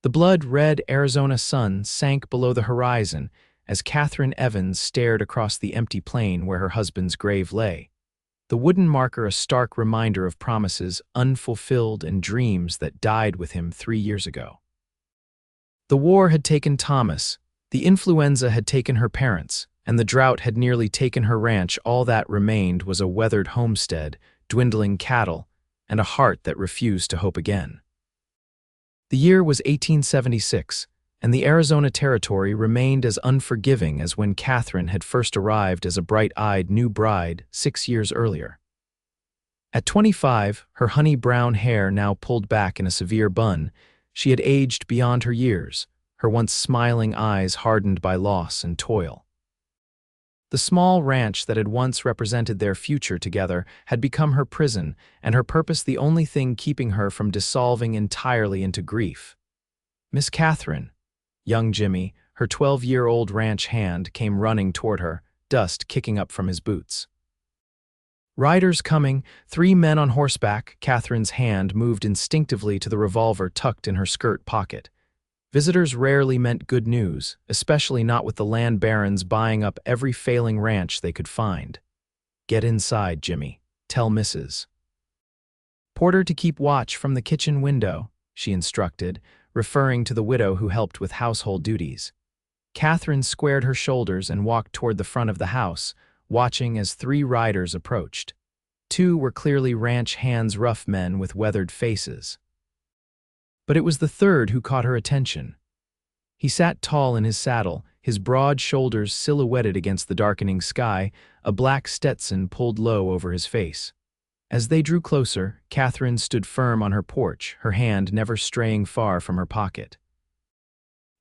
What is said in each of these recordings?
The blood-red Arizona sun sank below the horizon as Katherine Evans stared across the empty plain where her husband's grave lay, the wooden marker a stark reminder of promises unfulfilled and dreams that died with him 3 years ago. The war had taken Thomas, the influenza had taken her parents, and the drought had nearly taken her ranch. All that remained was a weathered homestead, dwindling cattle, and a heart that refused to hope again. The year was 1876, and the Arizona Territory remained as unforgiving as when Katherine had first arrived as a bright-eyed new bride 6 years earlier. At 25, her honey-brown hair now pulled back in a severe bun, she had aged beyond her years, her once smiling eyes hardened by loss and toil. The small ranch that had once represented their future together had become her prison, and her purpose the only thing keeping her from dissolving entirely into grief. Miss Katherine, young Jimmy, her 12-year-old ranch hand, came running toward her, dust kicking up from his boots. Riders coming, 3 men on horseback. Katherine's hand moved instinctively to the revolver tucked in her skirt pocket. Visitors rarely meant good news, especially not with the land barons buying up every failing ranch they could find. "Get inside, Jimmy. Tell Mrs. Porter to keep watch from the kitchen window," she instructed, referring to the widow who helped with household duties. Katherine squared her shoulders and walked toward the front of the house, watching as 3 riders approached. 2 were clearly ranch hands, rough men with weathered faces. But it was the third who caught her attention. He sat tall in his saddle, his broad shoulders silhouetted against the darkening sky, a black Stetson pulled low over his face. As they drew closer, Katherine stood firm on her porch, her hand never straying far from her pocket.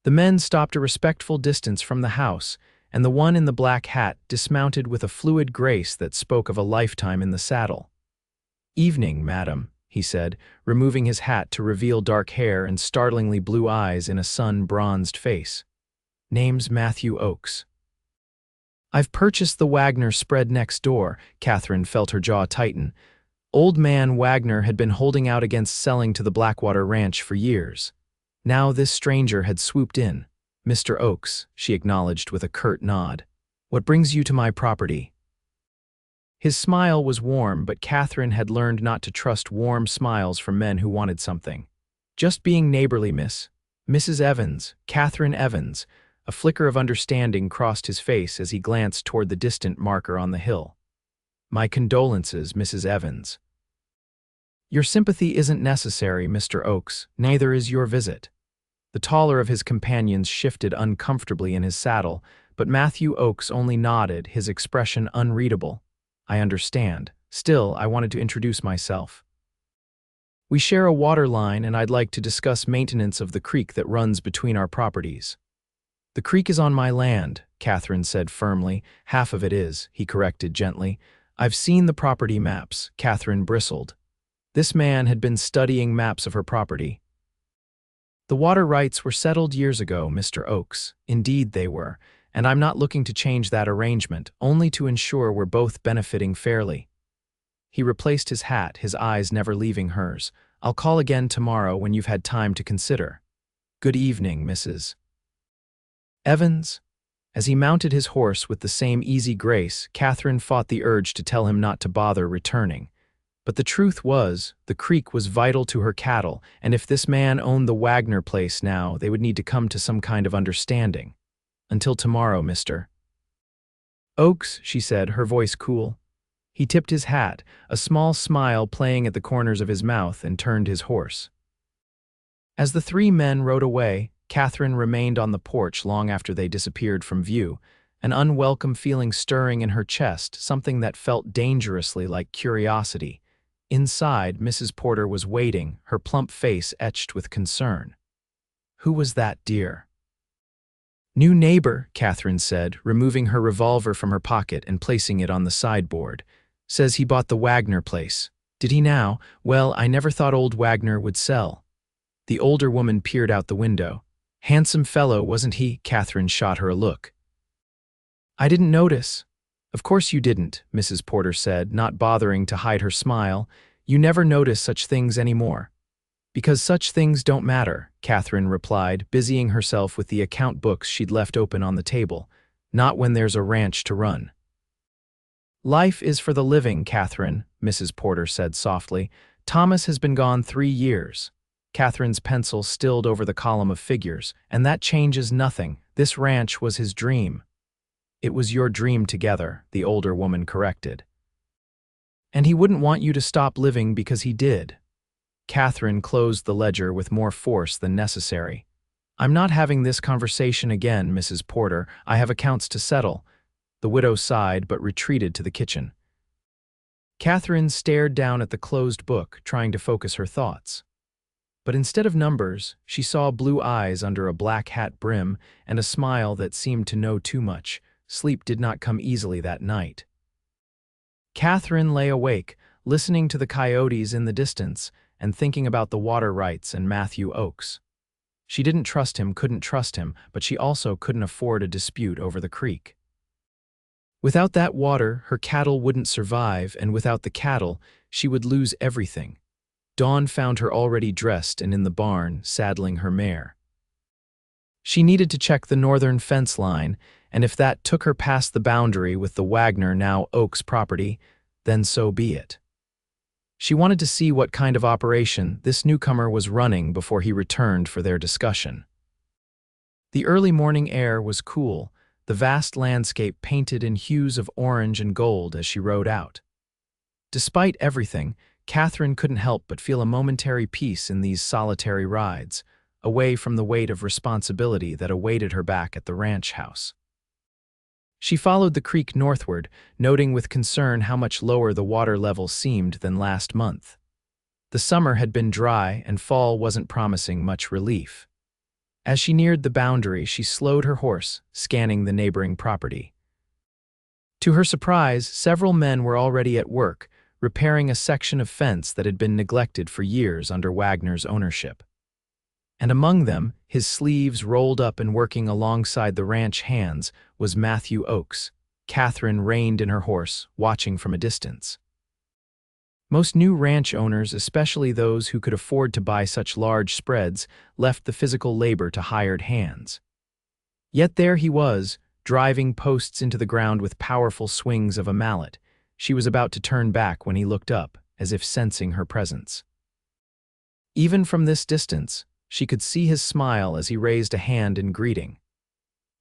The men stopped a respectful distance from the house, and the one in the black hat dismounted with a fluid grace that spoke of a lifetime in the saddle. "Evening, madam," he said, removing his hat to reveal dark hair and startlingly blue eyes in a sun-bronzed face. "Name's Matthew Oakes." "I've purchased the Wagner spread next door." Katherine felt her jaw tighten. Old man Wagner had been holding out against selling to the Blackwater Ranch for years. Now this stranger had swooped in. "Mr. Oakes," she acknowledged with a curt nod. "What brings you to my property?" His smile was warm, but Katherine had learned not to trust warm smiles from men who wanted something. "Just being neighborly, Mrs. Evans, Katherine Evans." A flicker of understanding crossed his face as he glanced toward the distant marker on the hill. "My condolences, Mrs. Evans." "Your sympathy isn't necessary, Mr. Oakes, neither is your visit." The taller of his companions shifted uncomfortably in his saddle, but Matthew Oakes only nodded, his expression unreadable. "I understand. Still, I wanted to introduce myself. We share a water line, and I'd like to discuss maintenance of the creek that runs between our properties." "The creek is on my land," Katherine said firmly. "Half of it is," he corrected gently. "I've seen the property maps." Katherine bristled. This man had been studying maps of her property. "The water rights were settled years ago, Mr. Oakes. Indeed they were, and I'm not looking to change that arrangement, only to ensure we're both benefiting fairly." He replaced his hat, his eyes never leaving hers. "I'll call again tomorrow when you've had time to consider. Good evening, Mrs. Evans." As he mounted his horse with the same easy grace, Katherine fought the urge to tell him not to bother returning. But the truth was, the creek was vital to her cattle, and if this man owned the Wagner place now, they would need to come to some kind of understanding. "Until tomorrow, Mr. Oakes," she said, her voice cool. He tipped his hat, a small smile playing at the corners of his mouth, and turned his horse. As the 3 men rode away, Katherine remained on the porch long after they disappeared from view, an unwelcome feeling stirring in her chest, something that felt dangerously like curiosity. Inside, Mrs. Porter was waiting, her plump face etched with concern. "Who was that, dear?" "New neighbor," Katherine said, removing her revolver from her pocket and placing it on the sideboard. "Says he bought the Wagner place." "Did he now? Well, I never thought old Wagner would sell." The older woman peered out the window. "Handsome fellow, wasn't he?" Katherine shot her a look. "I didn't notice." "Of course you didn't," Mrs. Porter said, not bothering to hide her smile. "You never notice such things anymore." Because such things don't matter, Katherine replied, busying herself with the account books she'd left open on the table. Not when there's a ranch to run. Life is for the living, Katherine, Mrs. Porter said softly. Thomas has been gone 3 years. Katherine's pencil stilled over the column of figures, and that changes nothing. This ranch was his dream. It was your dream together, the older woman corrected. And he wouldn't want you to stop living because he did. Katherine closed the ledger with more force than necessary. I'm not having this conversation again, Mrs. Porter. I have accounts to settle. The widow sighed but retreated to the kitchen. Katherine stared down at the closed book, trying to focus her thoughts. But instead of numbers, she saw blue eyes under a black hat brim and a smile that seemed to know too much. Sleep did not come easily that night. Katherine lay awake, listening to the coyotes in the distance and thinking about the water rights and Matthew Oakes. She didn't trust him, couldn't trust him, but she also couldn't afford a dispute over the creek. Without that water, her cattle wouldn't survive, and without the cattle, she would lose everything. Dawn found her already dressed and in the barn, saddling her mare. She needed to check the northern fence line, and if that took her past the boundary with the Wagner, now Oakes property, then so be it. She wanted to see what kind of operation this newcomer was running before he returned for their discussion. The early morning air was cool, the vast landscape painted in hues of orange and gold as she rode out. Despite everything, Katherine couldn't help but feel a momentary peace in these solitary rides, away from the weight of responsibility that awaited her back at the ranch house. She followed the creek northward, noting with concern how much lower the water level seemed than last month. The summer had been dry and fall wasn't promising much relief. As she neared the boundary, she slowed her horse, scanning the neighboring property. To her surprise, several men were already at work, repairing a section of fence that had been neglected for years under Wagner's ownership. And among them, his sleeves rolled up and working alongside the ranch hands, was Matthew Oakes. Katherine reined in her horse, watching from a distance. Most new ranch owners, especially those who could afford to buy such large spreads, left the physical labor to hired hands. Yet there he was, driving posts into the ground with powerful swings of a mallet. She was about to turn back when he looked up, as if sensing her presence. Even from this distance, she could see his smile as he raised a hand in greeting.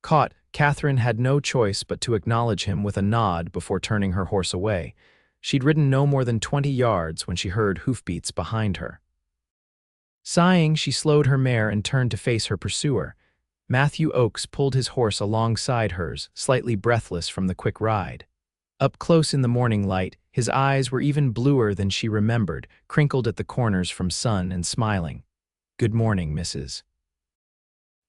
Caught, Katherine had no choice but to acknowledge him with a nod before turning her horse away. She'd ridden no more than 20 yards when she heard hoofbeats behind her. Sighing, she slowed her mare and turned to face her pursuer. Matthew Oakes pulled his horse alongside hers, slightly breathless from the quick ride. Up close in the morning light, his eyes were even bluer than she remembered, crinkled at the corners from sun and smiling. "Good morning, Mrs.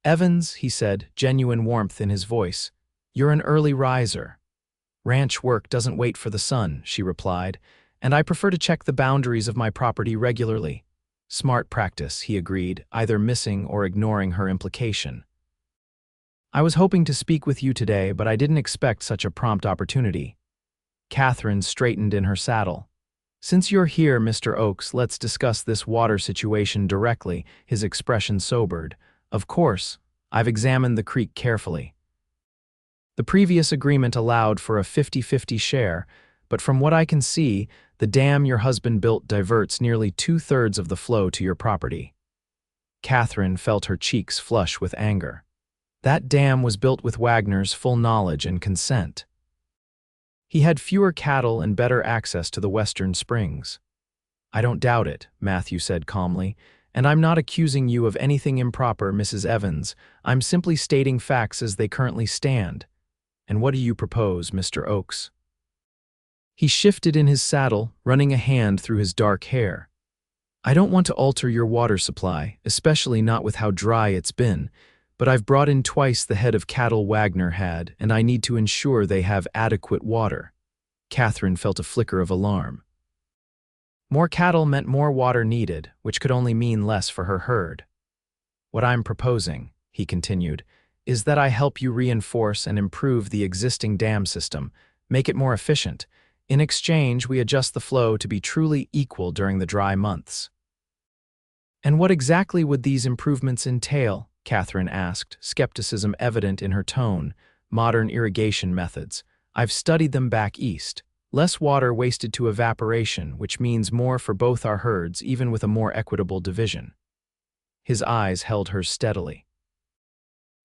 Evans," he said, genuine warmth in his voice. "You're an early riser." "Ranch work doesn't wait for the sun," she replied, "and I prefer to check the boundaries of my property regularly." "Smart practice," he agreed, either missing or ignoring her implication. "I was hoping to speak with you today, but I didn't expect such a prompt opportunity." Katherine straightened in her saddle. "Since you're here, Mr. Oakes, let's discuss this water situation directly," his expression sobered. "Of course, I've examined the creek carefully. The previous agreement allowed for a 50-50 share, but from what I can see, the dam your husband built diverts nearly 2/3 of the flow to your property." Katherine felt her cheeks flush with anger. That dam was built with Wagner's full knowledge and consent. He had fewer cattle and better access to the western springs. "I don't doubt it," Matthew said calmly, "and I'm not accusing you of anything improper, Mrs. Evans. I'm simply stating facts as they currently stand." "And what do you propose, Mr. Oakes?" He shifted in his saddle, running a hand through his dark hair. "I don't want to alter your water supply, especially not with how dry it's been, but I've brought in twice the head of cattle Wagner had, and I need to ensure they have adequate water." Katherine felt a flicker of alarm. More cattle meant more water needed, which could only mean less for her herd. "What I'm proposing," he continued, "is that I help you reinforce and improve the existing dam system, make it more efficient. In exchange, we adjust the flow to be truly equal during the dry months." And what exactly would these improvements entail? Katherine asked, skepticism evident in her tone. Modern irrigation methods. I've studied them back east. Less water wasted to evaporation, which means more for both our herds, even with a more equitable division. His eyes held hers steadily.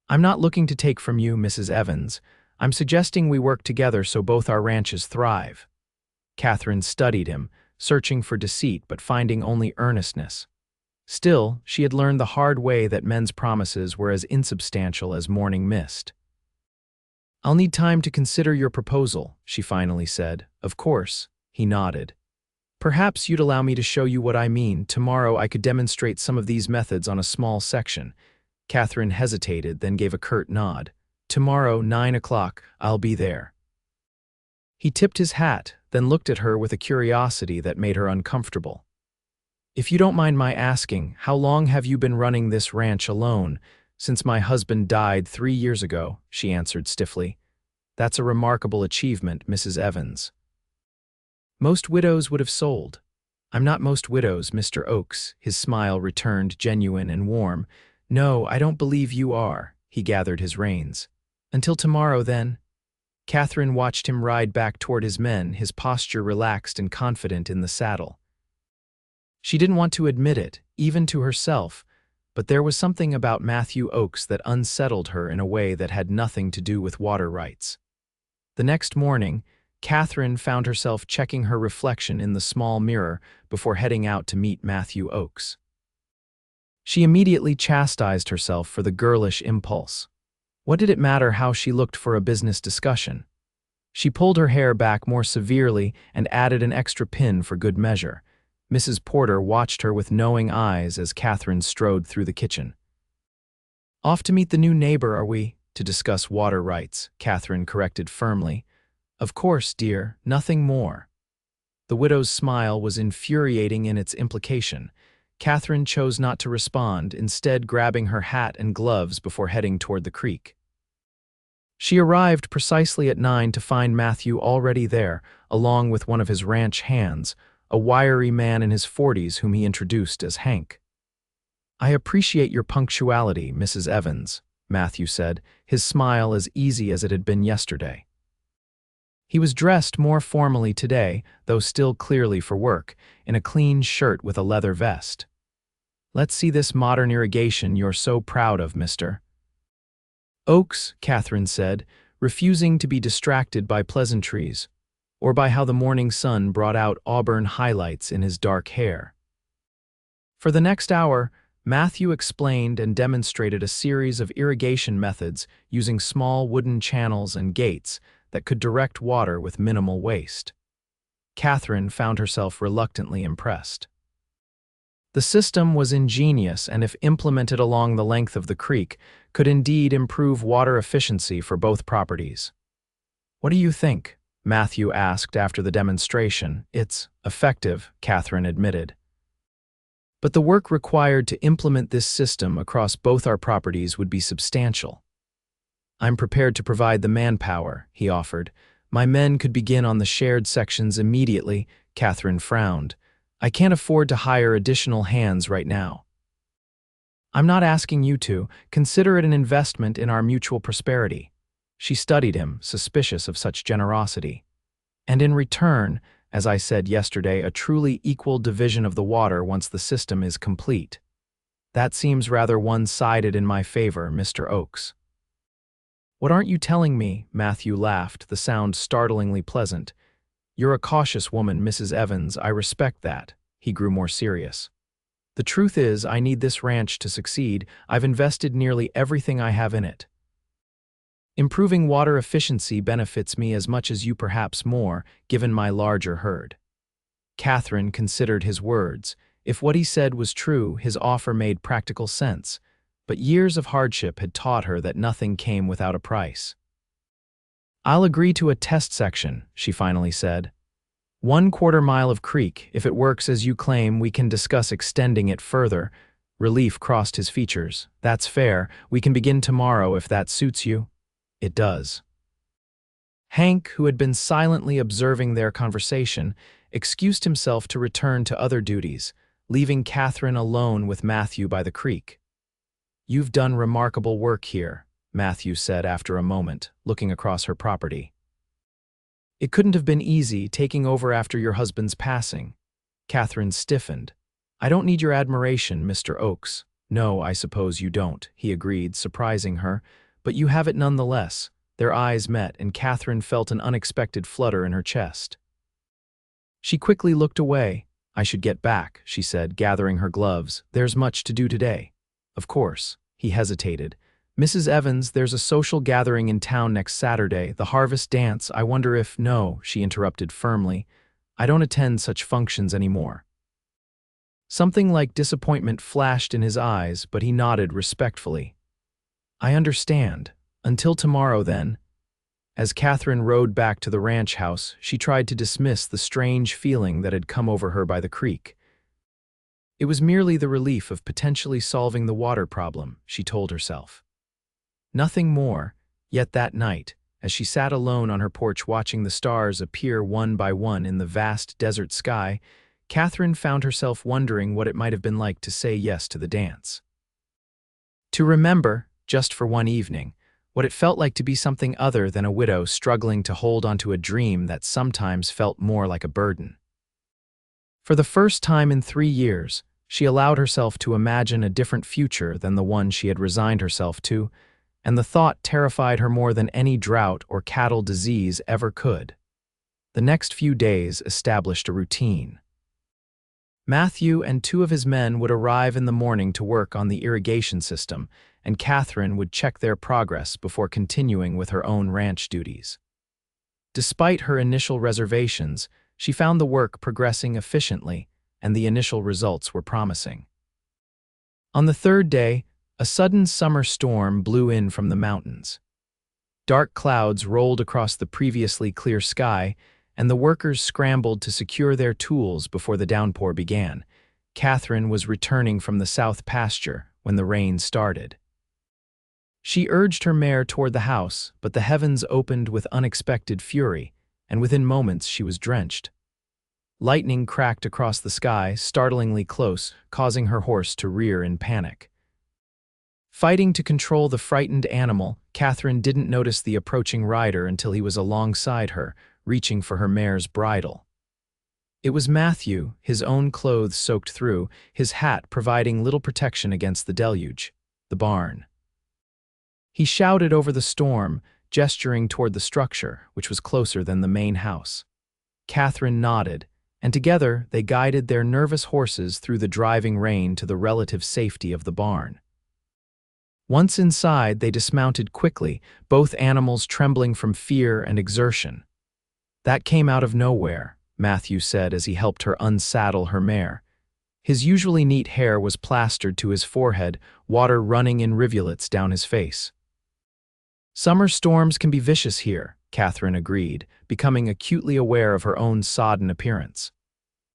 I'm not looking to take from you, Mrs. Evans. I'm suggesting we work together so both our ranches thrive. Katherine studied him, searching for deceit but finding only earnestness. Still, she had learned the hard way that men's promises were as insubstantial as morning mist. I'll need time to consider your proposal, she finally said. Of course, he nodded. Perhaps you'd allow me to show you what I mean. Tomorrow I could demonstrate some of these methods on a small section. Katherine hesitated, then gave a curt nod. Tomorrow, 9 o'clock, I'll be there. He tipped his hat, then looked at her with a curiosity that made her uncomfortable. If you don't mind my asking, how long have you been running this ranch alone? Since my husband died 3 years ago, she answered stiffly. That's a remarkable achievement, Mrs. Evans. Most widows would have sold. I'm not most widows, Mr. Oakes. His smile returned, genuine and warm. No, I don't believe you are. He gathered his reins. Until tomorrow, then. Katherine watched him ride back toward his men, his posture relaxed and confident in the saddle. She didn't want to admit it, even to herself, but there was something about Matthew Oakes that unsettled her in a way that had nothing to do with water rights. The next morning, Katherine found herself checking her reflection in the small mirror before heading out to meet Matthew Oakes. She immediately chastised herself for the girlish impulse. What did it matter how she looked for a business discussion? She pulled her hair back more severely and added an extra pin for good measure. Mrs. Porter watched her with knowing eyes as Katherine strode through the kitchen. Off to meet the new neighbor, are we? To discuss water rights, Katherine corrected firmly. Of course, dear, nothing more. The widow's smile was infuriating in its implication. Katherine chose not to respond, instead grabbing her hat and gloves before heading toward the creek. She arrived precisely at 9 to find Matthew already there, along with one of his ranch hands, a wiry man in his 40s whom he introduced as Hank. I appreciate your punctuality, Mrs. Evans, Matthew said, his smile as easy as it had been yesterday. He was dressed more formally today, though still clearly for work, in a clean shirt with a leather vest. Let's see this modern irrigation you're so proud of, mister. Oakes, Katherine said, refusing to be distracted by pleasantries, or by how the morning sun brought out auburn highlights in his dark hair. For the next hour, Matthew explained and demonstrated a series of irrigation methods using small wooden channels and gates that could direct water with minimal waste. Katherine found herself reluctantly impressed. The system was ingenious and, if implemented along the length of the creek, could indeed improve water efficiency for both properties. What do you think? Matthew asked after the demonstration. It's effective, Katherine admitted. But the work required to implement this system across both our properties would be substantial. I'm prepared to provide the manpower, he offered. My men could begin on the shared sections immediately. Katherine frowned. I can't afford to hire additional hands right now. I'm not asking you to. Consider it an investment in our mutual prosperity. She studied him, suspicious of such generosity. And in return, as I said yesterday, a truly equal division of the water once the system is complete. That seems rather one-sided in my favor, Mr. Oakes. What aren't you telling me? Matthew laughed, the sound startlingly pleasant. You're a cautious woman, Mrs. Evans. I respect that. He grew more serious. The truth is, I need this ranch to succeed. I've invested nearly everything I have in it. Improving water efficiency benefits me as much as you, perhaps more, given my larger herd. Katherine considered his words. If what he said was true, his offer made practical sense. But years of hardship had taught her that nothing came without a price. I'll agree to a test section, she finally said. 1/4 mile of creek. If it works as you claim, we can discuss extending it further. Relief crossed his features. That's fair. We can begin tomorrow if that suits you. It does. Hank, who had been silently observing their conversation, excused himself to return to other duties, leaving Katherine alone with Matthew by the creek. "You've done remarkable work here," Matthew said after a moment, looking across her property. "It couldn't have been easy taking over after your husband's passing." Katherine stiffened. "I don't need your admiration, Mr. Oakes." "No, I suppose you don't," he agreed, surprising her, "but you have it nonetheless." Their eyes met, and Katherine felt an unexpected flutter in her chest. She quickly looked away. "I should get back," she said, gathering her gloves. "There's much to do today." "Of course." He hesitated. "Mrs. Evans, there's a social gathering in town next Saturday, the harvest dance. I wonder if—" "No," she interrupted firmly. "I don't attend such functions anymore." Something like disappointment flashed in his eyes, but he nodded respectfully. "I understand. Until tomorrow, then." As Katherine rode back to the ranch house, she tried to dismiss the strange feeling that had come over her by the creek. It was merely the relief of potentially solving the water problem, she told herself. Nothing more, yet that night, as she sat alone on her porch watching the stars appear one by one in the vast desert sky, Katherine found herself wondering what it might have been like to say yes to the dance. To remember, just for one evening, what it felt like to be something other than a widow struggling to hold onto a dream that sometimes felt more like a burden. For the first time in 3 years, she allowed herself to imagine a different future than the one she had resigned herself to, and the thought terrified her more than any drought or cattle disease ever could. The next few days established a routine. Matthew and 2 of his men would arrive in the morning to work on the irrigation system, and Katherine would check their progress before continuing with her own ranch duties. Despite her initial reservations, she found the work progressing efficiently, and the initial results were promising. On the 3rd day, a sudden summer storm blew in from the mountains. Dark clouds rolled across the previously clear sky, and the workers scrambled to secure their tools before the downpour began. Katherine was returning from the south pasture when the rain started. She urged her mare toward the house, but the heavens opened with unexpected fury, and within moments she was drenched. Lightning cracked across the sky, startlingly close, causing her horse to rear in panic. Fighting to control the frightened animal, Katherine didn't notice the approaching rider until he was alongside her, reaching for her mare's bridle. It was Matthew, his own clothes soaked through, his hat providing little protection against the deluge. The barn. He shouted over the storm, gesturing toward the structure, which was closer than the main house. Katherine nodded, and together they guided their nervous horses through the driving rain to the relative safety of the barn. Once inside, they dismounted quickly, both animals trembling from fear and exertion. "That came out of nowhere," Matthew said as he helped her unsaddle her mare. His usually neat hair was plastered to his forehead, water running in rivulets down his face. "Summer storms can be vicious here," Katherine agreed, becoming acutely aware of her own sodden appearance.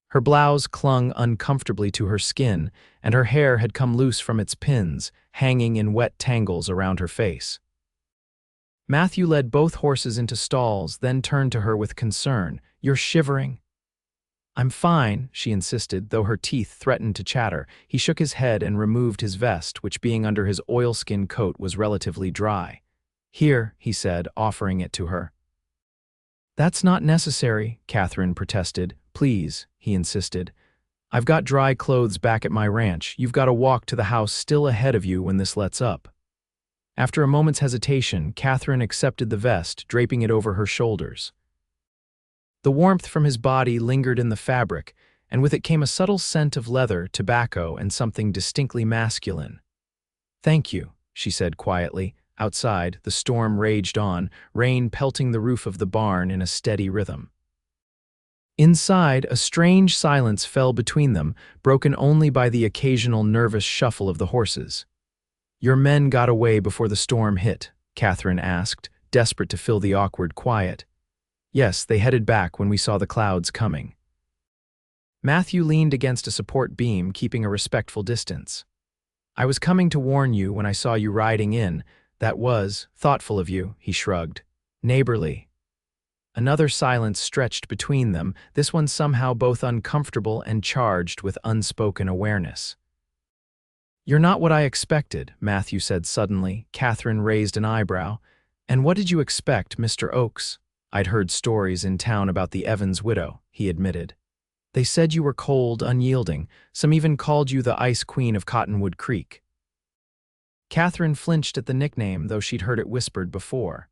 Her blouse clung uncomfortably to her skin, and her hair had come loose from its pins, hanging in wet tangles around her face. Matthew led both horses into stalls, then turned to her with concern. "You're shivering." "I'm fine," she insisted, though her teeth threatened to chatter. He shook his head and removed his vest, which being under his oilskin coat was relatively dry. "Here," he said, offering it to her. "That's not necessary," Katherine protested. "Please," he insisted. "I've got dry clothes back at my ranch. You've got to walk to the house still ahead of you when this lets up." After a moment's hesitation, Katherine accepted the vest, draping it over her shoulders. The warmth from his body lingered in the fabric, and with it came a subtle scent of leather, tobacco, and something distinctly masculine. "Thank you," she said quietly. Outside, the storm raged on, rain pelting the roof of the barn in a steady rhythm. Inside, a strange silence fell between them, broken only by the occasional nervous shuffle of the horses. "Your men got away before the storm hit?" Katherine asked, desperate to fill the awkward quiet. "Yes, they headed back when we saw the clouds coming." Matthew leaned against a support beam, keeping a respectful distance. "I was coming to warn you when I saw you riding in. That was thoughtful of you," he shrugged. "Neighborly." Another silence stretched between them, this one somehow both uncomfortable and charged with unspoken awareness. "You're not what I expected," Matthew said suddenly. Katherine raised an eyebrow. "And what did you expect, Mr. Oakes?" "I'd heard stories in town about the Evans widow," he admitted. "They said you were cold, unyielding. Some even called you the Ice Queen of Cottonwood Creek." Katherine flinched at the nickname, though she'd heard it whispered before.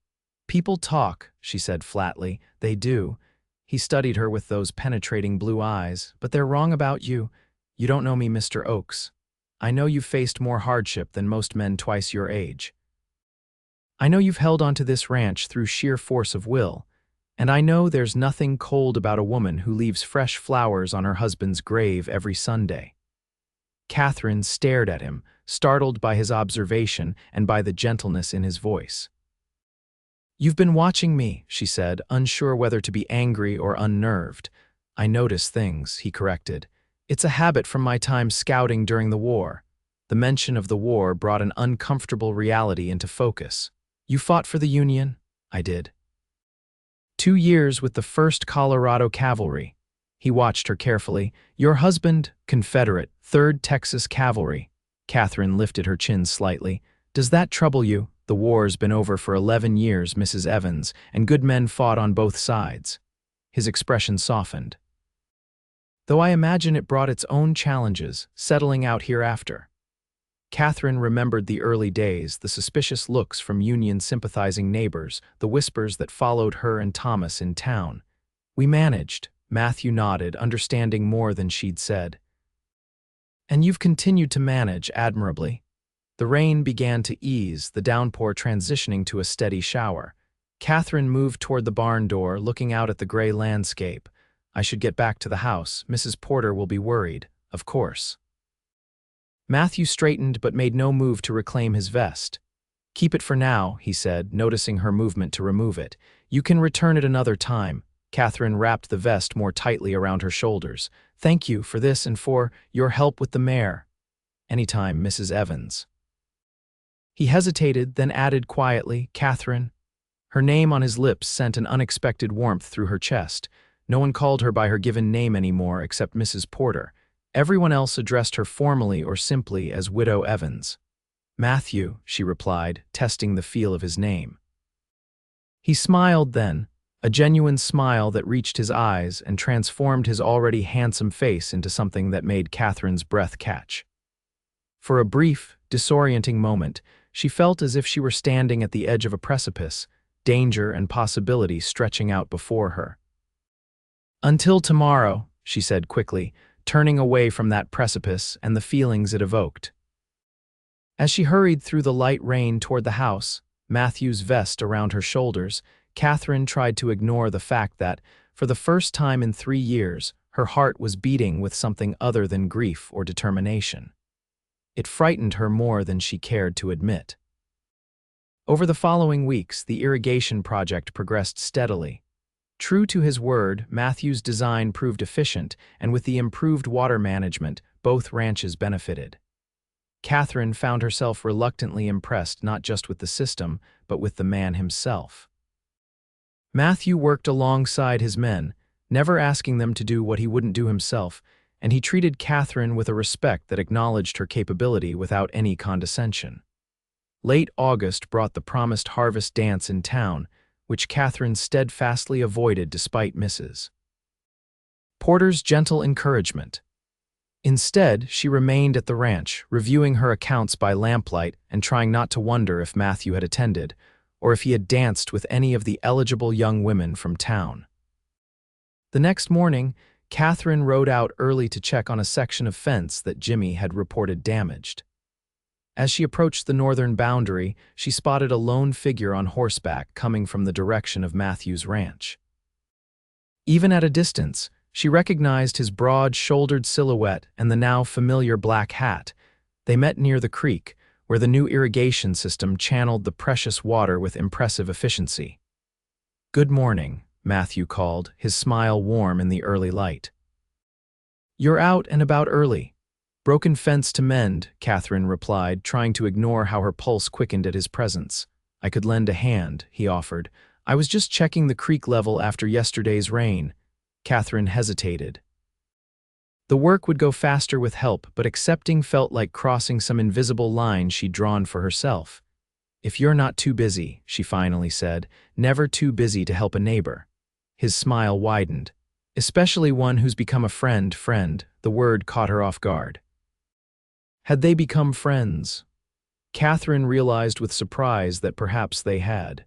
"People talk," she said flatly. "They do." He studied her with those penetrating blue eyes. "But they're wrong about you. You don't know me, Mr. Oakes. I know you've faced more hardship than most men twice your age. I know you've held onto this ranch through sheer force of will. And I know there's nothing cold about a woman who leaves fresh flowers on her husband's grave every Sunday." Katherine stared at him, startled by his observation and by the gentleness in his voice. "You've been watching me," she said, unsure whether to be angry or unnerved. "I notice things," he corrected. "It's a habit from my time scouting during the war." The mention of the war brought an uncomfortable reality into focus. "You fought for the Union?" "I did." 2 years with the 1st Colorado Cavalry." He watched her carefully. "Your husband, Confederate, 3rd Texas Cavalry." Katherine lifted her chin slightly. "Does that trouble you? The war's been over for 11 years, Mrs. Evans, and good men fought on both sides." His expression softened. "Though I imagine it brought its own challenges, settling out hereafter." Katherine remembered the early days, the suspicious looks from Union-sympathizing neighbors, the whispers that followed her and Thomas in town. "We managed," Matthew nodded, understanding more than she'd said. "And you've continued to manage admirably." The rain began to ease, the downpour transitioning to a steady shower. Katherine moved toward the barn door, looking out at the gray landscape. "I should get back to the house. Mrs. Porter will be worried, of course." Matthew straightened but made no move to reclaim his vest. "Keep it for now," he said, noticing her movement to remove it. "You can return it another time." Katherine wrapped the vest more tightly around her shoulders. "Thank you for this and for your help with the mare." "Anytime, Mrs. Evans." He hesitated, then added quietly, "Katherine." Her name on his lips sent an unexpected warmth through her chest. No one called her by her given name anymore except Mrs. Porter. Everyone else addressed her formally or simply as Widow Evans. "Matthew," she replied, testing the feel of his name. He smiled then, a genuine smile that reached his eyes and transformed his already handsome face into something that made Katherine's breath catch. For a brief, disorienting moment, she felt as if she were standing at the edge of a precipice, danger and possibility stretching out before her. "Until tomorrow," she said quickly, turning away from that precipice and the feelings it evoked. As she hurried through the light rain toward the house, Matthew's vest around her shoulders, Katherine tried to ignore the fact that, for the first time in 3 years, her heart was beating with something other than grief or determination. It frightened her more than she cared to admit. Over the following weeks, the irrigation project progressed steadily. True to his word, Matthew's design proved efficient, and with the improved water management, both ranches benefited. Katherine found herself reluctantly impressed not just with the system, but with the man himself. Matthew worked alongside his men, never asking them to do what he wouldn't do himself, and he treated Katherine with a respect that acknowledged her capability without any condescension. Late August brought the promised harvest dance in town, which Katherine steadfastly avoided despite Mrs. Porter's gentle encouragement. Instead, she remained at the ranch, reviewing her accounts by lamplight and trying not to wonder if Matthew had attended, or if he had danced with any of the eligible young women from town. The next morning, Katherine rode out early to check on a section of fence that Jimmy had reported damaged. As she approached the northern boundary, she spotted a lone figure on horseback coming from the direction of Matthew's ranch. Even at a distance, she recognized his broad-shouldered silhouette and the now familiar black hat. They met near the creek, where the new irrigation system channeled the precious water with impressive efficiency. "Good morning," Matthew called, his smile warm in the early light. "You're out and about early." "Broken fence to mend," Katherine replied, trying to ignore how her pulse quickened at his presence. "I could lend a hand," he offered. I was just checking the creek level after yesterday's rain. Katherine hesitated. The work would go faster with help, but accepting felt like crossing some invisible line she'd drawn for herself. If you're not too busy, she finally said, never too busy to help a neighbor. His smile widened. Especially one who's become a friend. The word caught her off guard. Had they become friends? Katherine realized with surprise that perhaps they had.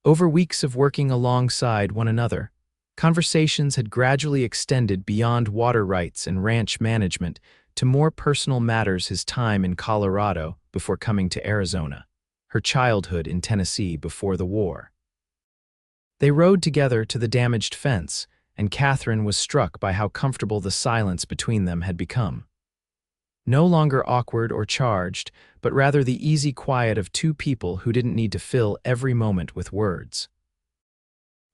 Over weeks of working alongside one another, conversations had gradually extended beyond water rights and ranch management to more personal matters: his time in Colorado before coming to Arizona, her childhood in Tennessee before the war. They rode together to the damaged fence, and Katherine was struck by how comfortable the silence between them had become. No longer awkward or charged, but rather the easy quiet of two people who didn't need to fill every moment with words.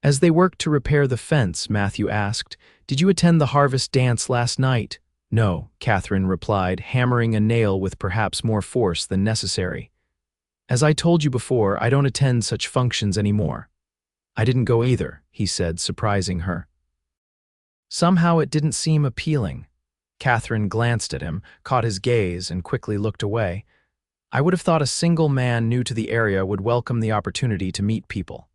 As they worked to repair the fence, Matthew asked, "Did you attend the harvest dance last night?" "No," Katherine replied, hammering a nail with perhaps more force than necessary. "As I told you before, I don't attend such functions anymore." "I didn't go either," he said, surprising her. Somehow it didn't seem appealing. Katherine glanced at him, caught his gaze, and quickly looked away. "I would have thought a single man new to the area would welcome the opportunity to meet people.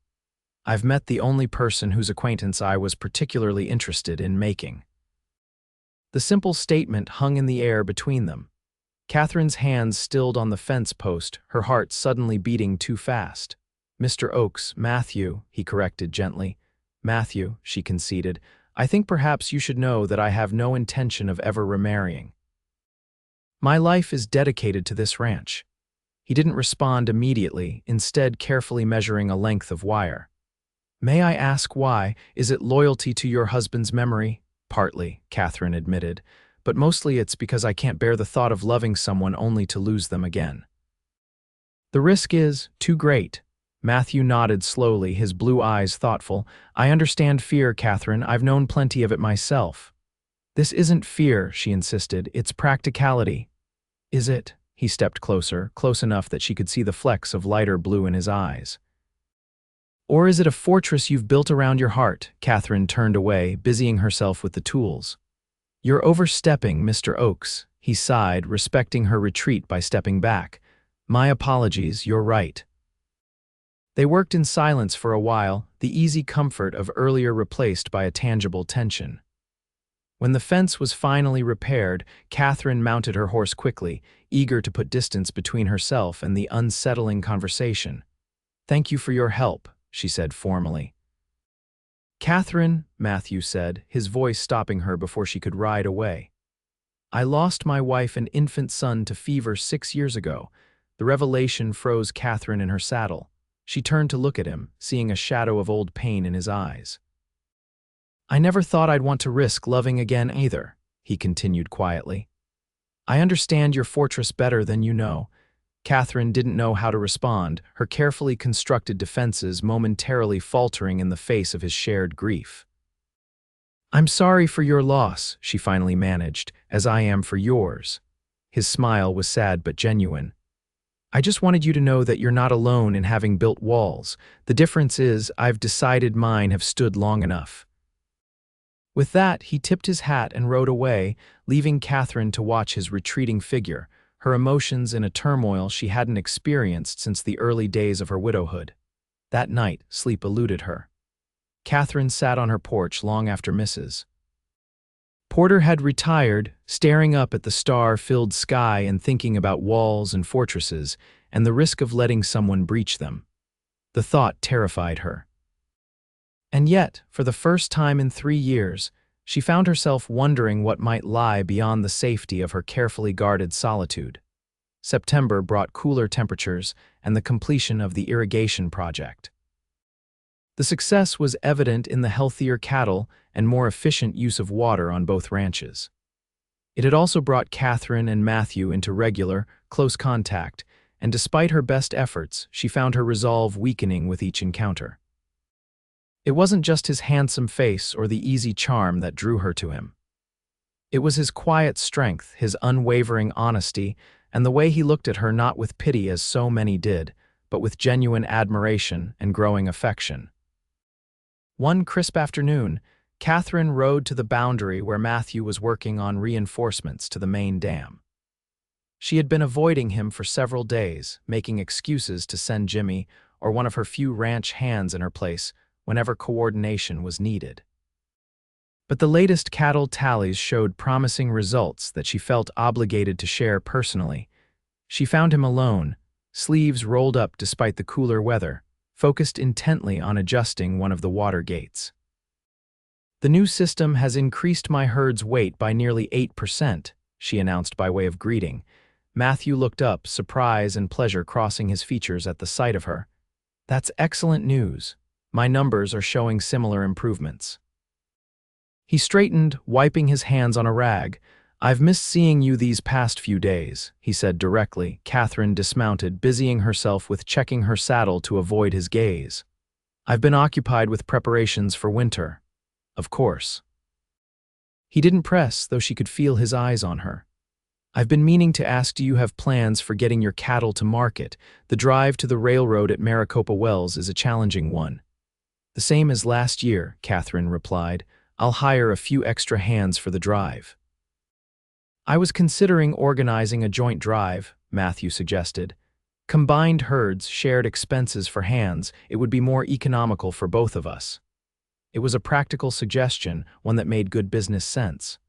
I've met the only person whose acquaintance I was particularly interested in making." The simple statement hung in the air between them. Katherine's hands stilled on the fence post, her heart suddenly beating too fast. "Mr. Oakes, Matthew," he corrected gently. "Matthew," she conceded, "I think perhaps you should know that I have no intention of ever remarrying. My life is dedicated to this ranch." He didn't respond immediately, instead carefully measuring a length of wire. "May I ask why? Is it loyalty to your husband's memory?" "Partly," Katherine admitted, "but mostly it's because I can't bear the thought of loving someone only to lose them again. The risk is too great." Matthew nodded slowly, his blue eyes thoughtful. "I understand fear, Katherine. I've known plenty of it myself." "This isn't fear," she insisted. "It's practicality." "Is it?" He stepped closer, close enough that she could see the flecks of lighter blue in his eyes. "Or is it a fortress you've built around your heart?" Katherine turned away, busying herself with the tools. "You're overstepping, Mr. Oakes," he sighed, respecting her retreat by stepping back. "My apologies, you're right." They worked in silence for a while, the easy comfort of earlier replaced by a tangible tension. When the fence was finally repaired, Katherine mounted her horse quickly, eager to put distance between herself and the unsettling conversation. "Thank you for your help," she said formally. "Katherine," Matthew said, his voice stopping her before she could ride away. "I lost my wife and infant son to fever 6 years ago." The revelation froze Katherine in her saddle. She turned to look at him, seeing a shadow of old pain in his eyes. "I never thought I'd want to risk loving again either," he continued quietly. "I understand your fortress better than you know." Katherine didn't know how to respond, her carefully constructed defenses momentarily faltering in the face of his shared grief. "I'm sorry for your loss," she finally managed, "as I am for yours." His smile was sad but genuine. "I just wanted you to know that you're not alone in having built walls. The difference is, I've decided mine have stood long enough." With that, he tipped his hat and rode away, leaving Katherine to watch his retreating figure, her emotions in a turmoil she hadn't experienced since the early days of her widowhood. That night, sleep eluded her. Katherine sat on her porch long after Mrs. Porter had retired, staring up at the star-filled sky and thinking about walls and fortresses, and the risk of letting someone breach them. The thought terrified her. And yet, for the first time in 3 years, she found herself wondering what might lie beyond the safety of her carefully guarded solitude. September brought cooler temperatures and the completion of the irrigation project. The success was evident in the healthier cattle and more efficient use of water on both ranches. It had also brought Katherine and Matthew into regular, close contact, and despite her best efforts, she found her resolve weakening with each encounter. It wasn't just his handsome face or the easy charm that drew her to him. It was his quiet strength, his unwavering honesty, and the way he looked at her not with pity as so many did, but with genuine admiration and growing affection. One crisp afternoon, Katherine rode to the boundary where Matthew was working on reinforcements to the main dam. She had been avoiding him for several days, making excuses to send Jimmy or one of her few ranch hands in her place whenever coordination was needed. But the latest cattle tallies showed promising results that she felt obligated to share personally. She found him alone, sleeves rolled up despite the cooler weather, focused intently on adjusting one of the water gates. "The new system has increased my herd's weight by nearly 8%, she announced by way of greeting. Matthew looked up, surprise and pleasure crossing his features at the sight of her. "That's excellent news. My numbers are showing similar improvements." He straightened, wiping his hands on a rag. "I've missed seeing you these past few days," he said directly. Katherine dismounted, busying herself with checking her saddle to avoid his gaze. "I've been occupied with preparations for winter. Of course." He didn't press, though she could feel his eyes on her. "I've been meaning to ask, do you have plans for getting your cattle to market? The drive to the railroad at Maricopa Wells is a challenging one." "The same as last year," Katherine replied. "I'll hire a few extra hands for the drive." "I was considering organizing a joint drive," Matthew suggested. "Combined herds, shared expenses for hands, it would be more economical for both of us." It was a practical suggestion, one that made good business sense.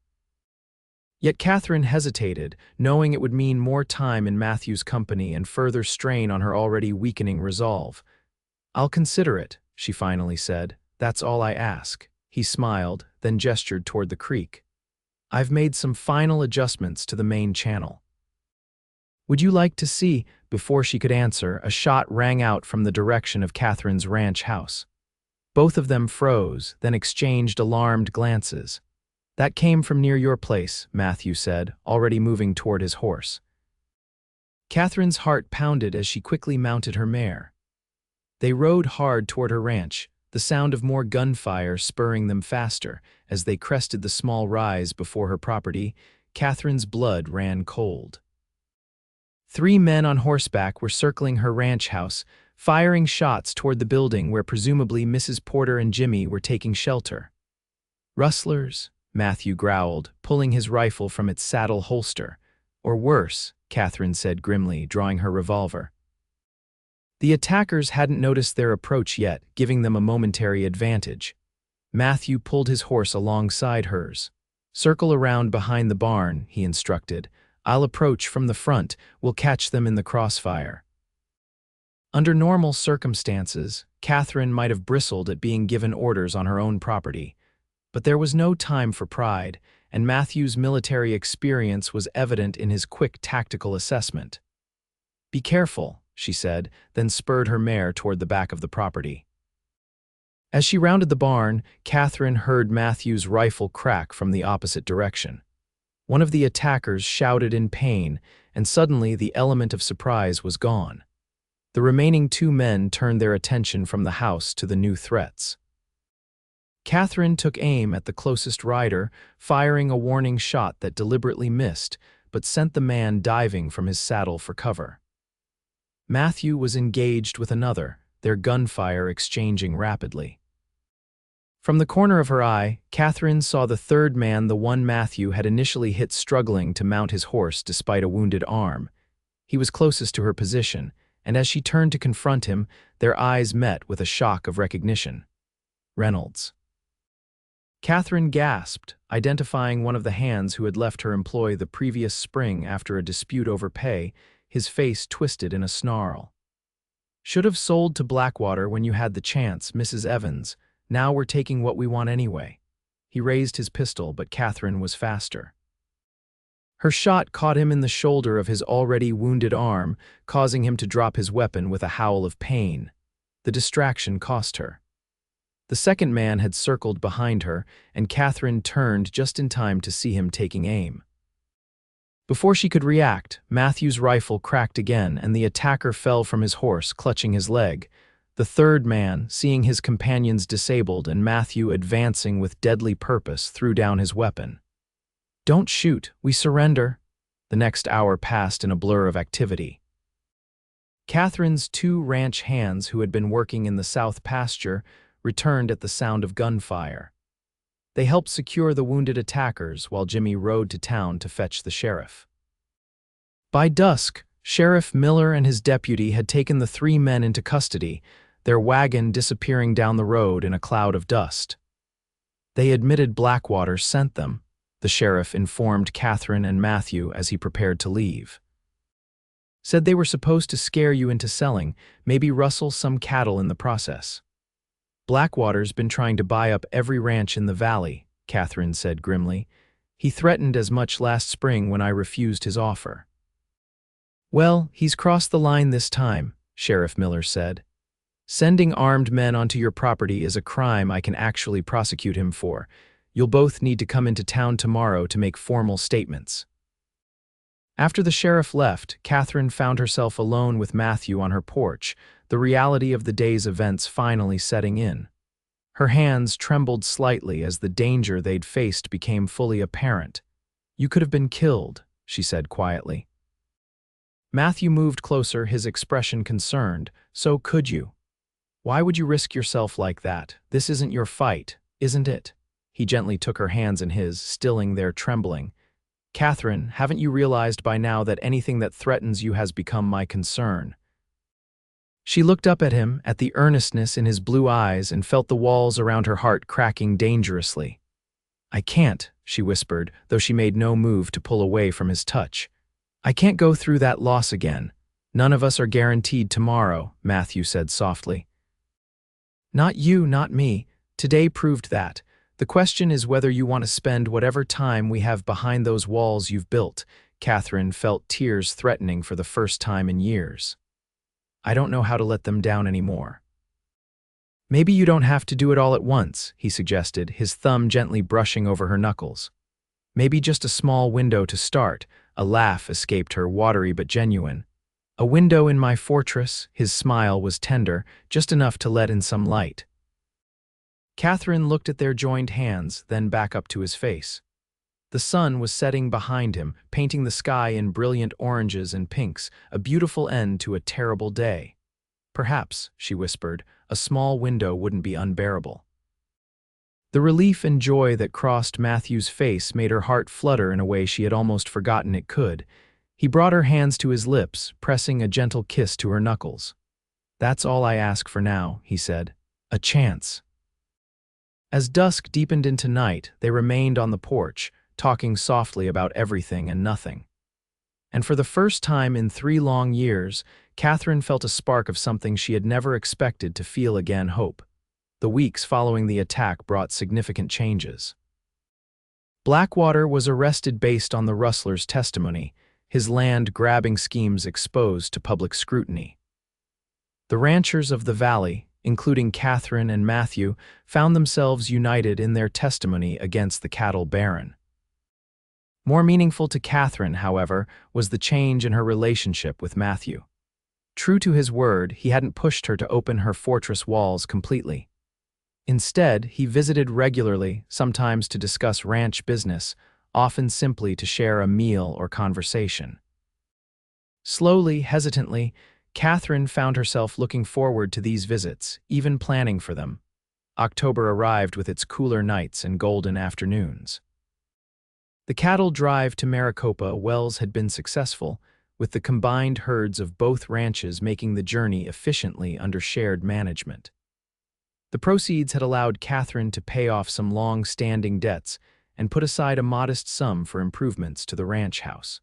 Yet Katherine hesitated, knowing it would mean more time in Matthew's company and further strain on her already weakening resolve. "I'll consider it," she finally said. "That's all I ask." He smiled, then gestured toward the creek. "I've made some final adjustments to the main channel." "Would you like to see?" Before she could answer, a shot rang out from the direction of Katherine's ranch house. Both of them froze, then exchanged alarmed glances. "That came from near your place," Matthew said, already moving toward his horse. Katherine's heart pounded as she quickly mounted her mare. They rode hard toward her ranch, the sound of more gunfire spurring them faster. As they crested the small rise before her property, Katherine's blood ran cold. 3 men on horseback were circling her ranch house, firing shots toward the building where presumably Mrs. Porter and Jimmy were taking shelter. "Rustlers," Matthew growled, pulling his rifle from its saddle holster. "Or worse," Katherine said grimly, drawing her revolver. The attackers hadn't noticed their approach yet, giving them a momentary advantage. Matthew pulled his horse alongside hers. "Circle around behind the barn," he instructed. "I'll approach from the front. We'll catch them in the crossfire." Under normal circumstances, Katherine might have bristled at being given orders on her own property. But there was no time for pride, and Matthew's military experience was evident in his quick tactical assessment. "Be careful," she said, then spurred her mare toward the back of the property. As she rounded the barn, Katherine heard Matthew's rifle crack from the opposite direction. One of the attackers shouted in pain, and suddenly the element of surprise was gone. The remaining 2 men turned their attention from the house to the new threats. Katherine took aim at the closest rider, firing a warning shot that deliberately missed, but sent the man diving from his saddle for cover. Matthew was engaged with another, their gunfire exchanging rapidly. From the corner of her eye, Katherine saw the 3rd man, the one Matthew had initially hit, struggling to mount his horse despite a wounded arm. He was closest to her position, and as she turned to confront him, their eyes met with a shock of recognition. Reynolds. Katherine gasped, identifying one of the hands who had left her employ the previous spring after a dispute over pay, his face twisted in a snarl. "Should have sold to Blackwater when you had the chance, Mrs. Evans. Now we're taking what we want anyway." He raised his pistol, but Katherine was faster. Her shot caught him in the shoulder of his already wounded arm, causing him to drop his weapon with a howl of pain. The distraction cost her. The 2nd man had circled behind her, and Katherine turned just in time to see him taking aim. Before she could react, Matthew's rifle cracked again, and the attacker fell from his horse, clutching his leg. The 3rd man, seeing his companions disabled and Matthew advancing with deadly purpose, threw down his weapon. "Don't shoot, we surrender." The next hour passed in a blur of activity. Catherine's two ranch hands who had been working in the south pasture returned at the sound of gunfire. They helped secure the wounded attackers while Jimmy rode to town to fetch the sheriff. By dusk, Sheriff Miller and his deputy had taken the three men into custody, their wagon disappearing down the road in a cloud of dust. They admitted Blackwater sent them, the sheriff informed Katherine and Matthew as he prepared to leave. Said they were supposed to scare you into selling, maybe rustle some cattle in the process. Blackwater's been trying to buy up every ranch in the valley, Katherine said grimly. He threatened as much last spring when I refused his offer. Well, he's crossed the line this time, Sheriff Miller said. Sending armed men onto your property is a crime I can actually prosecute him for. You'll both need to come into town tomorrow to make formal statements. After the sheriff left, Katherine found herself alone with Matthew on her porch, the reality of the day's events finally setting in. Her hands trembled slightly as the danger they'd faced became fully apparent. You could have been killed, she said quietly. Matthew moved closer, his expression concerned. So could you? Why would you risk yourself like that? This isn't your fight, isn't it? He gently took her hands in his, stilling their trembling. Katherine, haven't you realized by now that anything that threatens you has become my concern? She looked up at him, at the earnestness in his blue eyes, and felt the walls around her heart cracking dangerously. I can't, she whispered, though she made no move to pull away from his touch. I can't go through that loss again. None of us are guaranteed tomorrow, Matthew said softly. Not you, not me. Today proved that. The question is whether you want to spend whatever time we have behind those walls you've built. Katherine felt tears threatening for the first time in years. I don't know how to let them down anymore. Maybe you don't have to do it all at once, he suggested, his thumb gently brushing over her knuckles. Maybe just a small window to start. A laugh escaped her, watery but genuine. A window in my fortress, his smile was tender, just enough to let in some light. Katherine looked at their joined hands, then back up to his face. The sun was setting behind him, painting the sky in brilliant oranges and pinks, a beautiful end to a terrible day. Perhaps, she whispered, a small window wouldn't be unbearable. The relief and joy that crossed Matthew's face made her heart flutter in a way she had almost forgotten it could. He brought her hands to his lips, pressing a gentle kiss to her knuckles. That's all I ask for now, he said. A chance. As dusk deepened into night, they remained on the porch, talking softly about everything and nothing. And for the first time in 3 long years, Katherine felt a spark of something she had never expected to feel again: hope. The weeks following the attack brought significant changes. Blackwater was arrested based on the rustler's testimony, his land-grabbing schemes exposed to public scrutiny. The ranchers of the valley, including Katherine and Matthew, found themselves united in their testimony against the cattle baron. More meaningful to Katherine, however, was the change in her relationship with Matthew. True to his word, he hadn't pushed her to open her fortress walls completely. Instead, he visited regularly, sometimes to discuss ranch business, often simply to share a meal or conversation. Slowly, hesitantly, Katherine found herself looking forward to these visits, even planning for them. October arrived with its cooler nights and golden afternoons. The cattle drive to Maricopa Wells had been successful, with the combined herds of both ranches making the journey efficiently under shared management. The proceeds had allowed Katherine to pay off some long-standing debts and put aside a modest sum for improvements to the ranch house.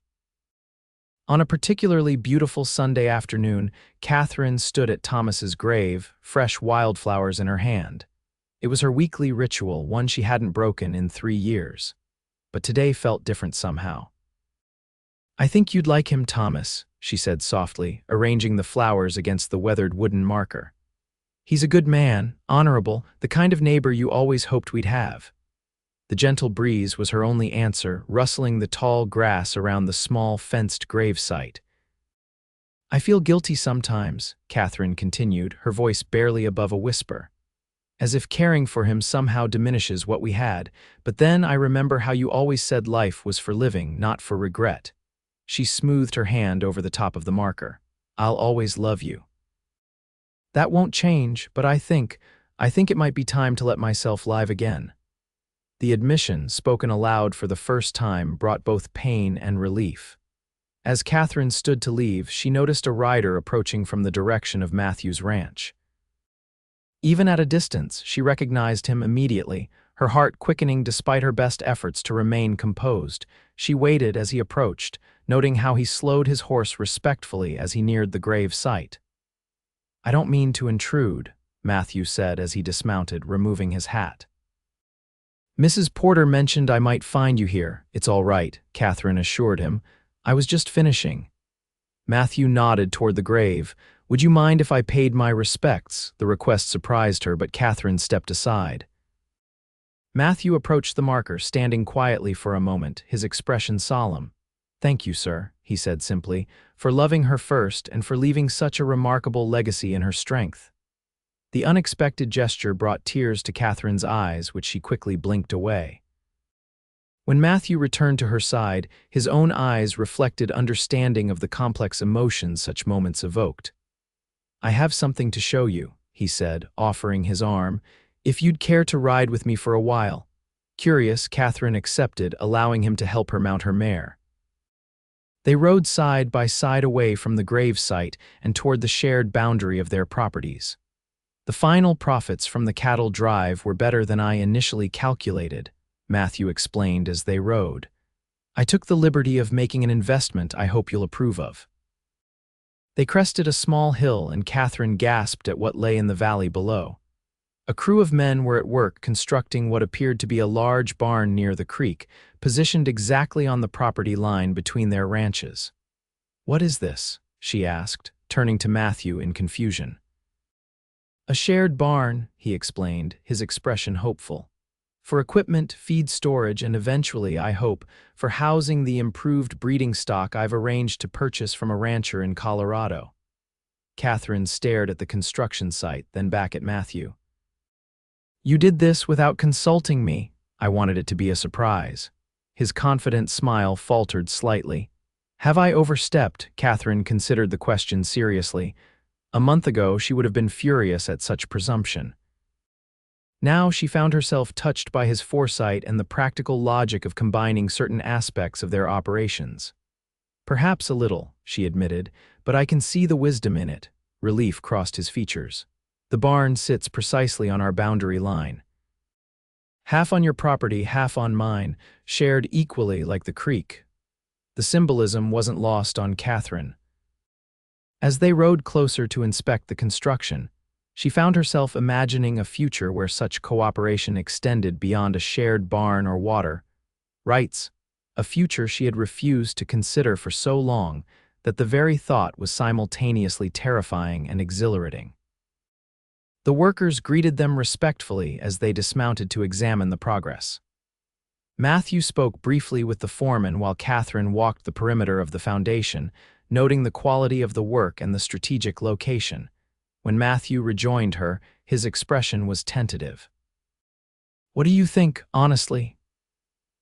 On a particularly beautiful Sunday afternoon, Katherine stood at Thomas's grave, fresh wildflowers in her hand. It was her weekly ritual, one she hadn't broken in 3 years. But today felt different somehow. I think you'd like him, Thomas, she said softly, arranging the flowers against the weathered wooden marker. He's a good man, honorable, the kind of neighbor you always hoped we'd have. The gentle breeze was her only answer, rustling the tall grass around the small fenced gravesite. I feel guilty sometimes, Katherine continued, her voice barely above a whisper. As if caring for him somehow diminishes what we had, but then I remember how you always said life was for living, not for regret. She smoothed her hand over the top of the marker. I'll always love you. That won't change, but I think it might be time to let myself live again. The admission, spoken aloud for the first time, brought both pain and relief. As Katherine stood to leave, she noticed a rider approaching from the direction of Matthew's ranch. Even at a distance, she recognized him immediately, her heart quickening despite her best efforts to remain composed. She waited as he approached, noting how he slowed his horse respectfully as he neared the grave site. "I don't mean to intrude," Matthew said as he dismounted, removing his hat. "Mrs. Porter mentioned I might find you here. It's all right," Katherine assured him. "I was just finishing." Matthew nodded toward the grave. "Would you mind if I paid my respects?" The request surprised her, but Katherine stepped aside. Matthew approached the marker, standing quietly for a moment, his expression solemn. "Thank you, sir," he said simply, "for loving her first and for leaving such a remarkable legacy in her strength." The unexpected gesture brought tears to Katherine's eyes, which she quickly blinked away. When Matthew returned to her side, his own eyes reflected understanding of the complex emotions such moments evoked. "I have something to show you," he said, offering his arm, "if you'd care to ride with me for a while." Curious, Katherine accepted, allowing him to help her mount her mare. They rode side by side away from the grave site and toward the shared boundary of their properties. "The final profits from the cattle drive were better than I initially calculated," Matthew explained as they rode. "I took the liberty of making an investment I hope you'll approve of." They crested a small hill and Katherine gasped at what lay in the valley below. A crew of men were at work constructing what appeared to be a large barn near the creek, positioned exactly on the property line between their ranches. "What is this?" she asked, turning to Matthew in confusion. "A shared barn," he explained, his expression hopeful. "For equipment, feed storage, and eventually, I hope, for housing the improved breeding stock I've arranged to purchase from a rancher in Colorado." Katherine stared at the construction site, then back at Matthew. "You did this without consulting me." "I wanted it to be a surprise." His confident smile faltered slightly. "Have I overstepped?" Katherine considered the question seriously. A month ago, she would have been furious at such presumption. Now she found herself touched by his foresight and the practical logic of combining certain aspects of their operations. "Perhaps a little," she admitted, "but I can see the wisdom in it." Relief crossed his features. "The barn sits precisely on our boundary line. Half on your property, half on mine, shared equally like the creek." The symbolism wasn't lost on Katherine. As they rode closer to inspect the construction, she found herself imagining a future where such cooperation extended beyond a shared barn or water rights, a future she had refused to consider for so long that the very thought was simultaneously terrifying and exhilarating. The workers greeted them respectfully as they dismounted to examine the progress. Matthew spoke briefly with the foreman while Katherine walked the perimeter of the foundation, noting the quality of the work and the strategic location. When Matthew rejoined her, his expression was tentative. "What do you think, honestly?"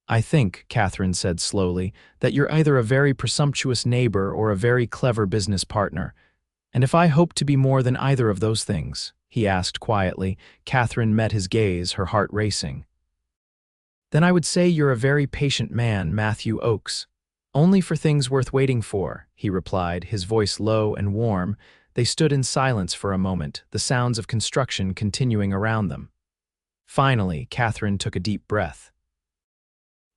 "I think," Katherine said slowly, "that you're either a very presumptuous neighbor or a very clever business partner. And if I hope to be more than either of those things?" he asked quietly. Katherine met his gaze, her heart racing. "Then I would say you're a very patient man, Matthew Oakes." "Only for things worth waiting for," he replied, his voice low and warm. They stood in silence for a moment, the sounds of construction continuing around them. Finally, Katherine took a deep breath.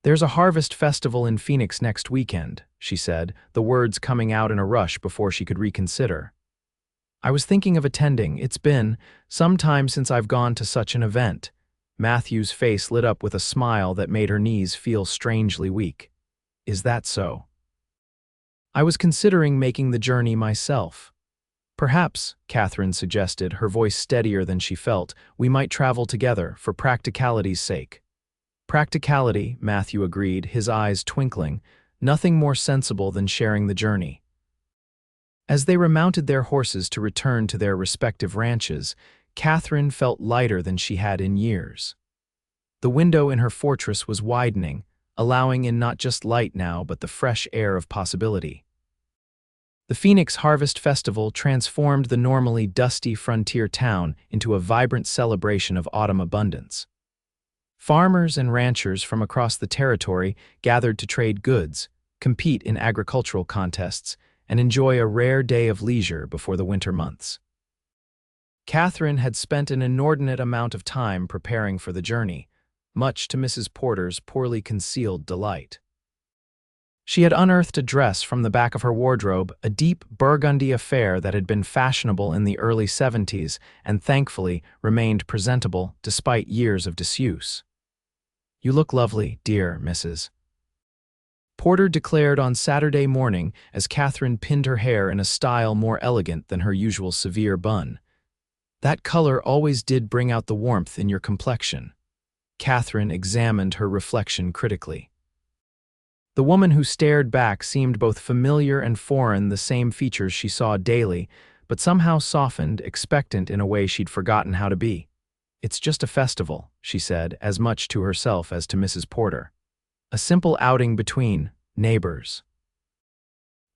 "There's a harvest festival in Phoenix next weekend," she said, the words coming out in a rush before she could reconsider. "I was thinking of attending. It's been some time since I've gone to such an event." Matthew's face lit up with a smile that made her knees feel strangely weak. "Is that so?" "I was considering making the journey myself." "Perhaps," Katherine suggested, her voice steadier than she felt, "we might travel together, for practicality's sake." "Practicality," Matthew agreed, his eyes twinkling. "Nothing more sensible than sharing the journey." As they remounted their horses to return to their respective ranches, Katherine felt lighter than she had in years. The window in her fortress was widening, allowing in not just light now but the fresh air of possibility. The Phoenix Harvest Festival transformed the normally dusty frontier town into a vibrant celebration of autumn abundance. Farmers and ranchers from across the territory gathered to trade goods, compete in agricultural contests, and enjoy a rare day of leisure before the winter months. Katherine had spent an inordinate amount of time preparing for the journey, much to Mrs. Porter's poorly concealed delight. She had unearthed a dress from the back of her wardrobe, a deep burgundy affair that had been fashionable in the early 70s and thankfully remained presentable despite years of disuse. "You look lovely, dear Mrs. Porter declared on Saturday morning as Katherine pinned her hair in a style more elegant than her usual severe bun. "That color always did bring out the warmth in your complexion." Katherine examined her reflection critically. The woman who stared back seemed both familiar and foreign, the same features she saw daily, but somehow softened, expectant in a way she'd forgotten how to be. "It's just a festival," she said, as much to herself as to Mrs. Porter. "A simple outing between neighbors."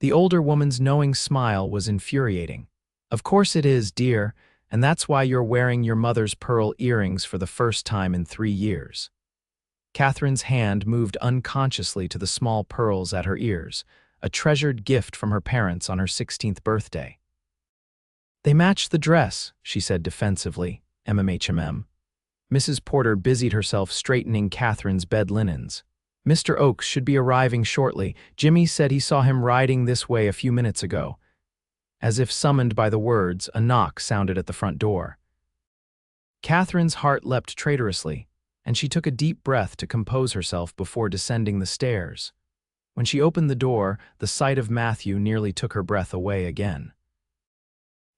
The older woman's knowing smile was infuriating. "Of course it is, dear, and that's why you're wearing your mother's pearl earrings for the first time in 3 years. Katherine's hand moved unconsciously to the small pearls at her ears, a treasured gift from her parents on her 16th birthday. "They match the dress," she said defensively, MMHMM. Mrs. Porter busied herself straightening Katherine's bed linens. "Mr. Oakes should be arriving shortly. Jimmy said he saw him riding this way a few minutes ago." As if summoned by the words, a knock sounded at the front door. Katherine's heart leapt traitorously, and she took a deep breath to compose herself before descending the stairs. When she opened the door, the sight of Matthew nearly took her breath away again.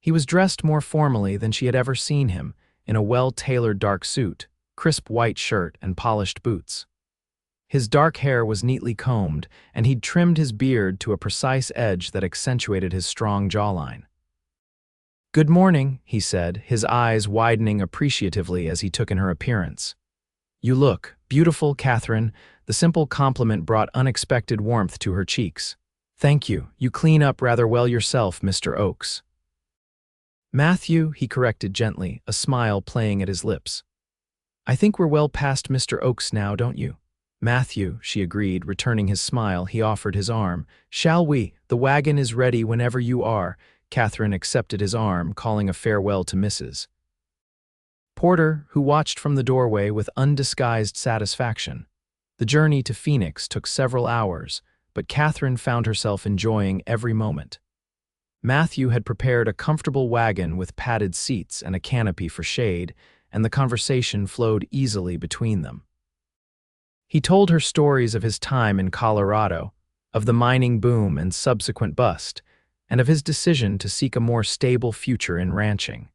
He was dressed more formally than she had ever seen him, in a well-tailored dark suit, crisp white shirt, and polished boots. His dark hair was neatly combed, and he'd trimmed his beard to a precise edge that accentuated his strong jawline. "Good morning," he said, his eyes widening appreciatively as he took in her appearance. "You look beautiful, Katherine." The simple compliment brought unexpected warmth to her cheeks. "Thank you. You clean up rather well yourself, Mr. Oakes." "Matthew," he corrected gently, a smile playing at his lips. "I think we're well past Mr. Oakes now, don't you?" "Matthew," she agreed, returning his smile. He offered his arm. "Shall we? The wagon is ready whenever you are." Katherine accepted his arm, calling a farewell to Mrs. Porter, who watched from the doorway with undisguised satisfaction. The journey to Phoenix took several hours, but Katherine found herself enjoying every moment. Matthew had prepared a comfortable wagon with padded seats and a canopy for shade, and the conversation flowed easily between them. He told her stories of his time in Colorado, of the mining boom and subsequent bust, and of his decision to seek a more stable future in ranching.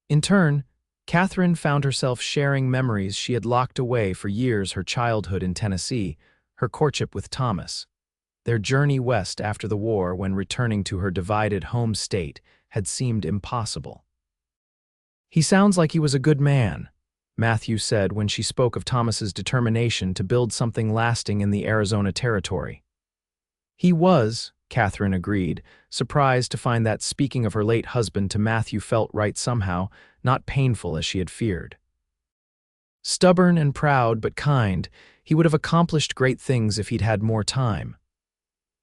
In turn, Katherine found herself sharing memories she had locked away for years: her childhood in Tennessee, her courtship with Thomas, their journey west after the war when returning to her divided home state had seemed impossible. "He sounds like he was a good man," Matthew said when she spoke of Thomas's determination to build something lasting in the Arizona territory. "He was," Katherine agreed, surprised to find that speaking of her late husband to Matthew felt right somehow, not painful as she had feared. "Stubborn and proud, but kind. He would have accomplished great things if he'd had more time."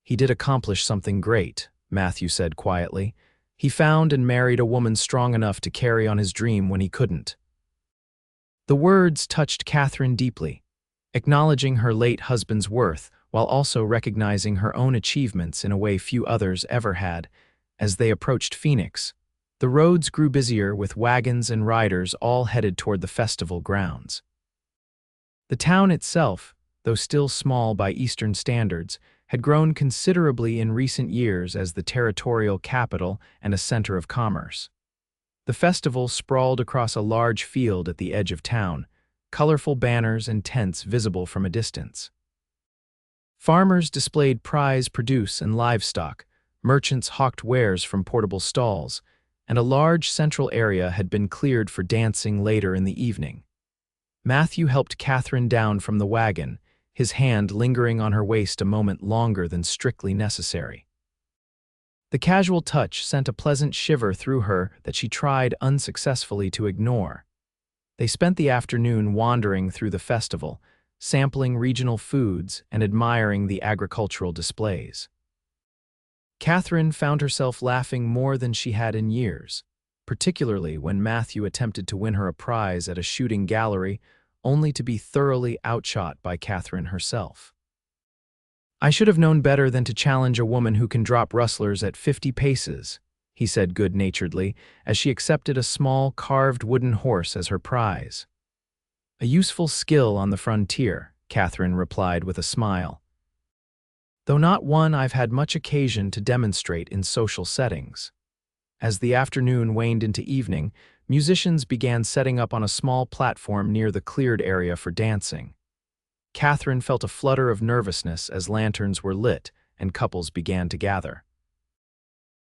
"He did accomplish something great," Matthew said quietly. "He found and married a woman strong enough to carry on his dream when he couldn't." The words touched Katherine deeply, acknowledging her late husband's worth while also recognizing her own achievements in a way few others ever had. As they approached Phoenix, the roads grew busier with wagons and riders all headed toward the festival grounds. The town itself, though still small by Eastern standards, had grown considerably in recent years as the territorial capital and a center of commerce. The festival sprawled across a large field at the edge of town, colorful banners and tents visible from a distance. Farmers displayed prize produce and livestock, merchants hawked wares from portable stalls, and a large central area had been cleared for dancing later in the evening. Matthew helped Katherine down from the wagon, his hand lingering on her waist a moment longer than strictly necessary. The casual touch sent a pleasant shiver through her that she tried unsuccessfully to ignore. They spent the afternoon wandering through the festival, sampling regional foods and admiring the agricultural displays. Katherine found herself laughing more than she had in years, particularly when Matthew attempted to win her a prize at a shooting gallery, only to be thoroughly outshot by Katherine herself. "I should have known better than to challenge a woman who can drop rustlers at 50 paces," he said good-naturedly, as she accepted a small, carved wooden horse as her prize. "A useful skill on the frontier," Katherine replied with a smile, "though not one I've had much occasion to demonstrate in social settings." As the afternoon waned into evening, musicians began setting up on a small platform near the cleared area for dancing. Katherine felt a flutter of nervousness as lanterns were lit and couples began to gather.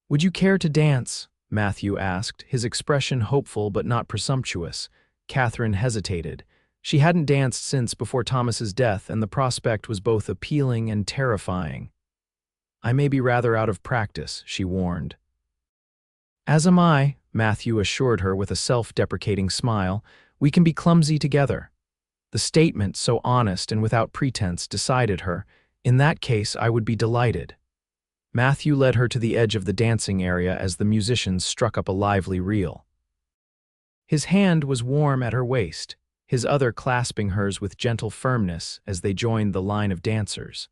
"Would you care to dance?" Matthew asked, his expression hopeful but not presumptuous. Katherine hesitated. She hadn't danced since before Thomas's death, and the prospect was both appealing and terrifying. "I may be rather out of practice," she warned. "As am I," Matthew assured her with a self-deprecating smile. "We can be clumsy together." The statement, so honest and without pretense, decided her. In that case, I would be delighted. Matthew led her to the edge of the dancing area as the musicians struck up a lively reel. His hand was warm at her waist, his other clasping hers with gentle firmness as they joined the line of dancers.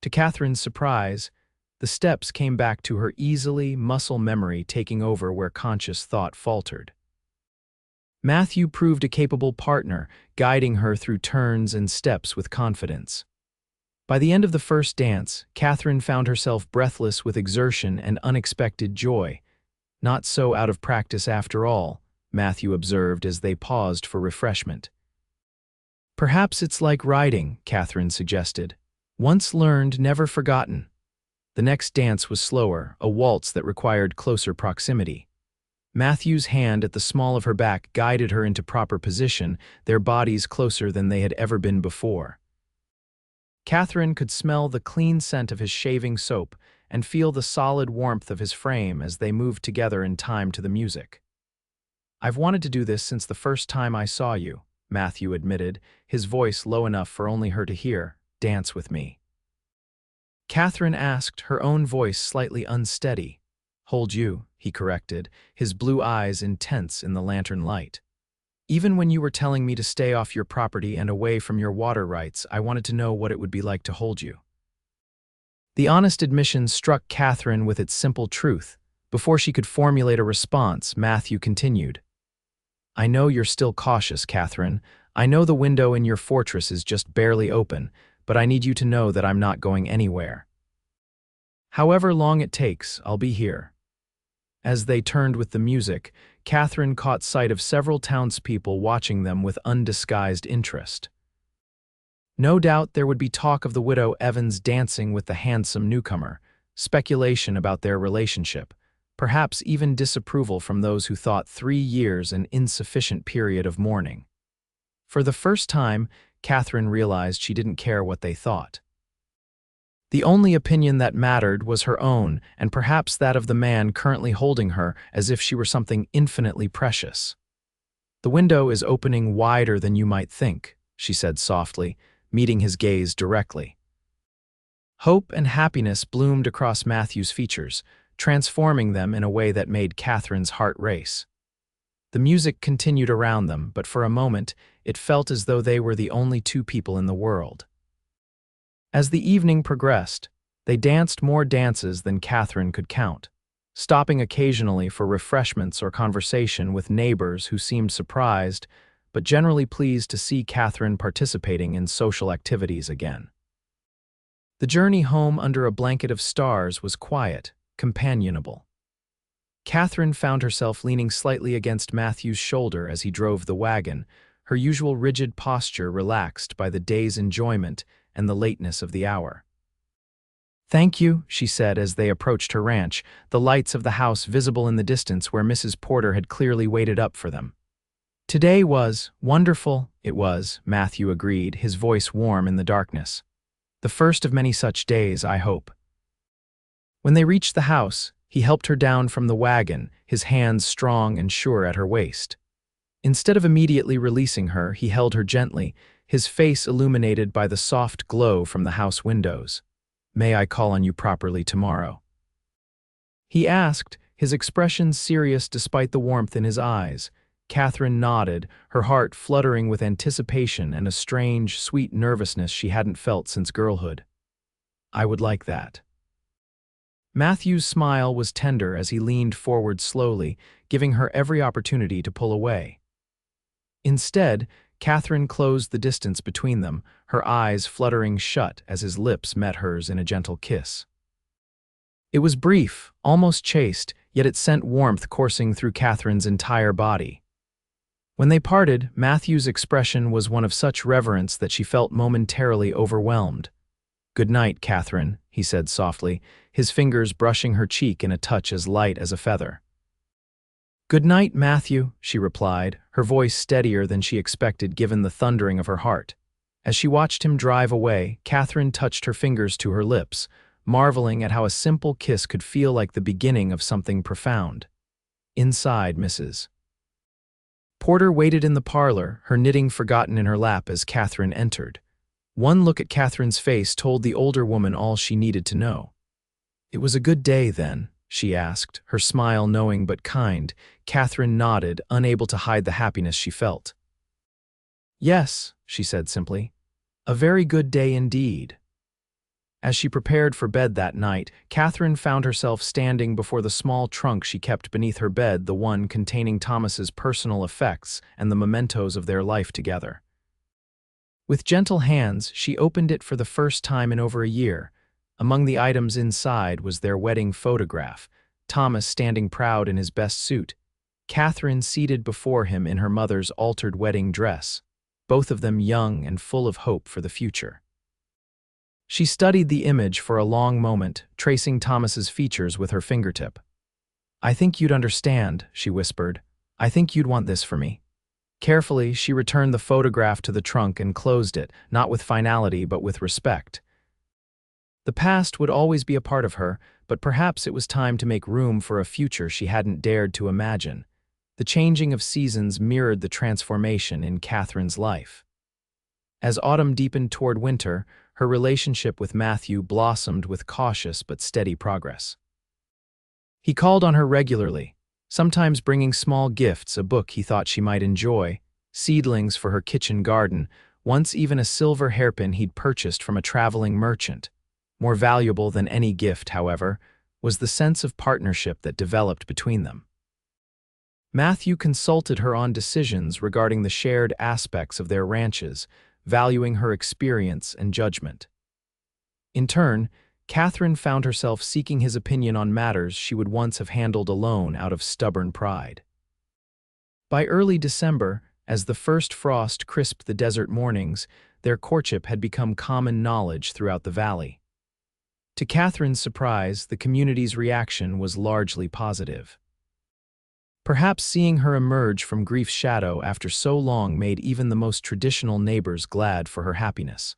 To Katherine's surprise, the steps came back to her easily, muscle memory taking over where conscious thought faltered. Matthew proved a capable partner, guiding her through turns and steps with confidence. By the end of the first dance, Katherine found herself breathless with exertion and unexpected joy. "Not so out of practice after all," Matthew observed as they paused for refreshment. "Perhaps it's like riding," Katherine suggested. "Once learned, never forgotten." The next dance was slower, a waltz that required closer proximity. Matthew's hand at the small of her back guided her into proper position, their bodies closer than they had ever been before. Katherine could smell the clean scent of his shaving soap and feel the solid warmth of his frame as they moved together in time to the music. "I've wanted to do this since the first time I saw you," Matthew admitted, his voice low enough for only her to hear. "Dance with me." Katherine asked, her own voice slightly unsteady. "Hold you," he corrected, his blue eyes intense in the lantern light. "Even when you were telling me to stay off your property and away from your water rights, I wanted to know what it would be like to hold you." The honest admission struck Katherine with its simple truth. Before she could formulate a response, Matthew continued. "I know you're still cautious, Katherine. I know the window in your fortress is just barely open, but I need you to know that I'm not going anywhere. However long it takes, I'll be here." As they turned with the music, Katherine caught sight of several townspeople watching them with undisguised interest. No doubt there would be talk of the widow Evans dancing with the handsome newcomer, speculation about their relationship, perhaps even disapproval from those who thought 3 years an insufficient period of mourning. For the first time, Katherine realized she didn't care what they thought. The only opinion that mattered was her own, and perhaps that of the man currently holding her as if she were something infinitely precious. "The window is opening wider than you might think," she said softly, meeting his gaze directly. Hope and happiness bloomed across Matthew's features, transforming them in a way that made Katherine's heart race. The music continued around them, but for a moment it felt as though they were the only two people in the world. As the evening progressed, they danced more dances than Katherine could count, stopping occasionally for refreshments or conversation with neighbors who seemed surprised, but generally pleased to see Katherine participating in social activities again. The journey home under a blanket of stars was quiet, companionable. Katherine found herself leaning slightly against Matthew's shoulder as he drove the wagon, her usual rigid posture relaxed by the day's enjoyment and the lateness of the hour. "Thank you," she said as they approached her ranch, the lights of the house visible in the distance where Mrs. Porter had clearly waited up for them. "Today was wonderful." "It was," Matthew agreed, his voice warm in the darkness. "The first of many such days, I hope." When they reached the house, He helped her down from the wagon, his hands strong and sure at her waist. Instead of immediately releasing her, he held her gently, his face illuminated by the soft glow from the house windows. "May I call on you properly tomorrow?" he asked, his expression serious despite the warmth in his eyes. Katherine nodded, her heart fluttering with anticipation and a strange, sweet nervousness she hadn't felt since girlhood. "I would like that." Matthew's smile was tender as he leaned forward slowly, giving her every opportunity to pull away. Instead, Katherine closed the distance between them, her eyes fluttering shut as his lips met hers in a gentle kiss. It was brief, almost chaste, yet it sent warmth coursing through Katherine's entire body. When they parted, Matthew's expression was one of such reverence that she felt momentarily overwhelmed. "Good night, Katherine," he said softly, his fingers brushing her cheek in a touch as light as a feather. "Good night, Matthew," she replied, her voice steadier than she expected given the thundering of her heart. As she watched him drive away, Katherine touched her fingers to her lips, marveling at how a simple kiss could feel like the beginning of something profound. Inside, Mrs. Porter waited in the parlor, her knitting forgotten in her lap as Katherine entered. One look at Katherine's face told the older woman all she needed to know. "It was a good day, then?" she asked, her smile knowing but kind. Katherine nodded, unable to hide the happiness she felt. "Yes," she said simply. "A very good day indeed." As she prepared for bed that night, Katherine found herself standing before the small trunk she kept beneath her bed, the one containing Thomas's personal effects and the mementos of their life together. With gentle hands, she opened it for the first time in over a year. Among the items inside was their wedding photograph, Thomas standing proud in his best suit, Katherine seated before him in her mother's altered wedding dress, both of them young and full of hope for the future. She studied the image for a long moment, tracing Thomas's features with her fingertip. "I think you'd understand," she whispered. "I think you'd want this for me." Carefully, she returned the photograph to the trunk and closed it, not with finality but with respect. The past would always be a part of her, but perhaps it was time to make room for a future she hadn't dared to imagine. The changing of seasons mirrored the transformation in Katherine's life. As autumn deepened toward winter, her relationship with Matthew blossomed with cautious but steady progress. He called on her regularly, sometimes bringing small gifts, a book he thought she might enjoy, seedlings for her kitchen garden, once even a silver hairpin he'd purchased from a traveling merchant. More valuable than any gift, however, was the sense of partnership that developed between them. Matthew consulted her on decisions regarding the shared aspects of their ranches, valuing her experience and judgment. In turn, Katherine found herself seeking his opinion on matters she would once have handled alone out of stubborn pride. By early December, as the first frost crisped the desert mornings, their courtship had become common knowledge throughout the valley. To Katherine's surprise, the community's reaction was largely positive. Perhaps seeing her emerge from grief's shadow after so long made even the most traditional neighbors glad for her happiness.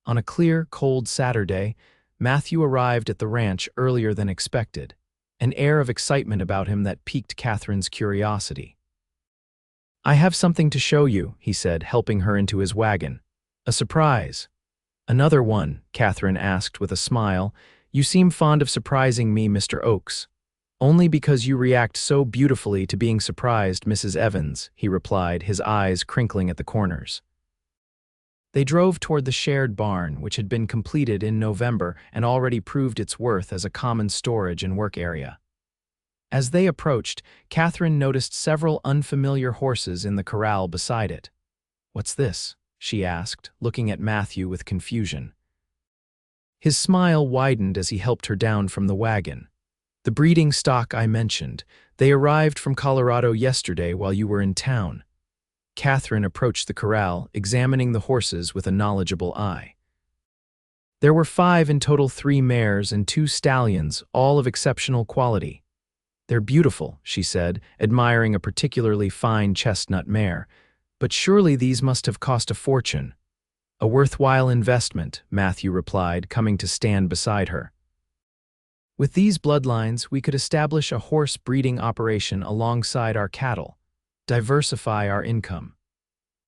On a clear, cold Saturday, Matthew arrived at the ranch earlier than expected, an air of excitement about him that piqued Katherine's curiosity. "I have something to show you," he said, helping her into his wagon. "A surprise." "Another one?" Katherine asked with a smile. "You seem fond of surprising me, Mr. Oakes." "Only because you react so beautifully to being surprised, Mrs. Evans," he replied, his eyes crinkling at the corners. They drove toward the shared barn, which had been completed in November and already proved its worth as a common storage and work area. As they approached, Katherine noticed several unfamiliar horses in the corral beside it. "What's this?" she asked, looking at Matthew with confusion. His smile widened as he helped her down from the wagon. "The breeding stock I mentioned. They arrived from Colorado yesterday while you were in town." Katherine approached the corral, examining the horses with a knowledgeable eye. There were 5 in total, 3 mares and 2 stallions, all of exceptional quality. "They're beautiful," she said, admiring a particularly fine chestnut mare. "But surely these must have cost a fortune." "A worthwhile investment," Matthew replied, coming to stand beside her. With these bloodlines, we could establish a horse breeding operation alongside our cattle, diversify our income.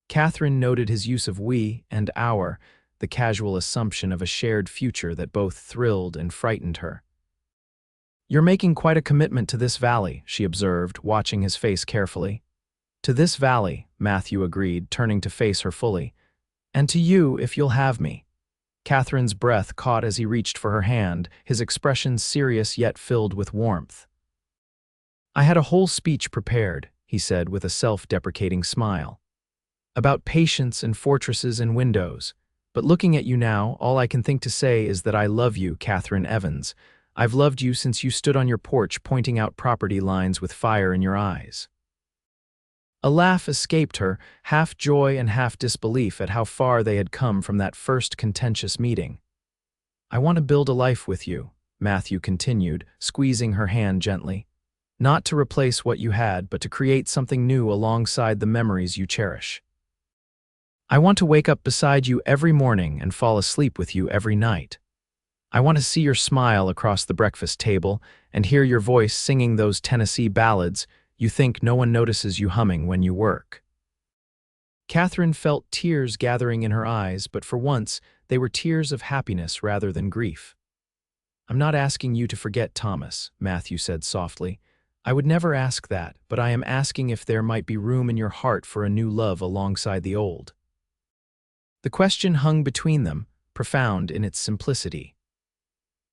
Katherine noted his use of we and our, the casual assumption of a shared future that both thrilled and frightened her. "You're making quite a commitment to this valley," she observed, watching his face carefully. "To this valley," Matthew agreed, turning to face her fully. "And to you, if you'll have me." Catherine's breath caught as he reached for her hand, his expression serious yet filled with warmth. "I had a whole speech prepared," he said with a self-deprecating smile, "about patience and fortresses and windows. But looking at you now, all I can think to say is that I love you, Katherine Evans. I've loved you since you stood on your porch pointing out property lines with fire in your eyes." A laugh escaped her, half joy and half disbelief at how far they had come from that first contentious meeting. "I want to build a life with you," Matthew continued, squeezing her hand gently. "Not to replace what you had, but to create something new alongside the memories you cherish. I want to wake up beside you every morning and fall asleep with you every night. I want to see your smile across the breakfast table and hear your voice singing those Tennessee ballads you think no one notices you humming when you work." Katherine felt tears gathering in her eyes, but for once, they were tears of happiness rather than grief. "I'm not asking you to forget Thomas," Matthew said softly. "I would never ask that, but I am asking if there might be room in your heart for a new love alongside the old." The question hung between them, profound in its simplicity.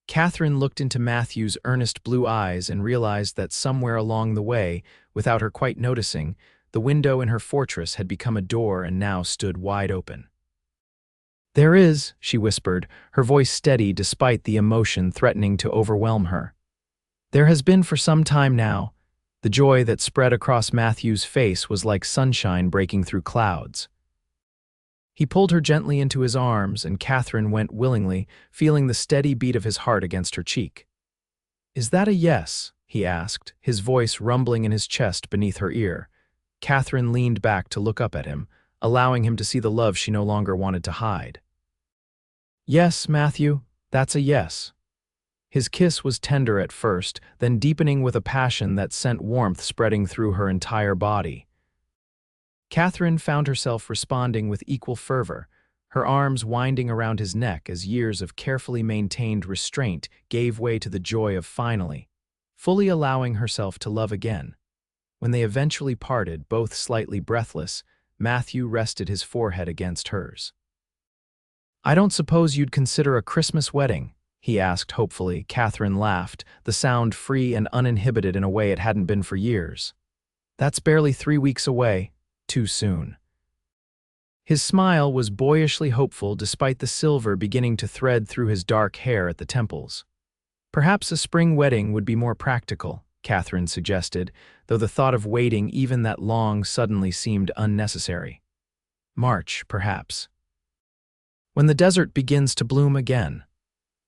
Katherine looked into Matthew's earnest blue eyes and realized that somewhere along the way, without her quite noticing, the window in her fortress had become a door and now stood wide open. "There is," she whispered, her voice steady despite the emotion threatening to overwhelm her. "There has been for some time now." The joy that spread across Matthew's face was like sunshine breaking through clouds. He pulled her gently into his arms, and Katherine went willingly, feeling the steady beat of his heart against her cheek. "Is that a yes?" he asked, his voice rumbling in his chest beneath her ear. Katherine leaned back to look up at him, allowing him to see the love she no longer wanted to hide. "Yes, Matthew, that's a yes." His kiss was tender at first, then deepening with a passion that sent warmth spreading through her entire body. Katherine found herself responding with equal fervor, her arms winding around his neck as years of carefully maintained restraint gave way to the joy of finally, fully allowing herself to love again. When they eventually parted, both slightly breathless, Matthew rested his forehead against hers. "I don't suppose you'd consider a Christmas wedding?" he asked hopefully. Katherine laughed, the sound free and uninhibited in a way it hadn't been for years. "That's barely 3 weeks away. Too soon." His smile was boyishly hopeful despite the silver beginning to thread through his dark hair at the temples. "Perhaps a spring wedding would be more practical," Katherine suggested, though the thought of waiting even that long suddenly seemed unnecessary. "March, perhaps. When the desert begins to bloom again."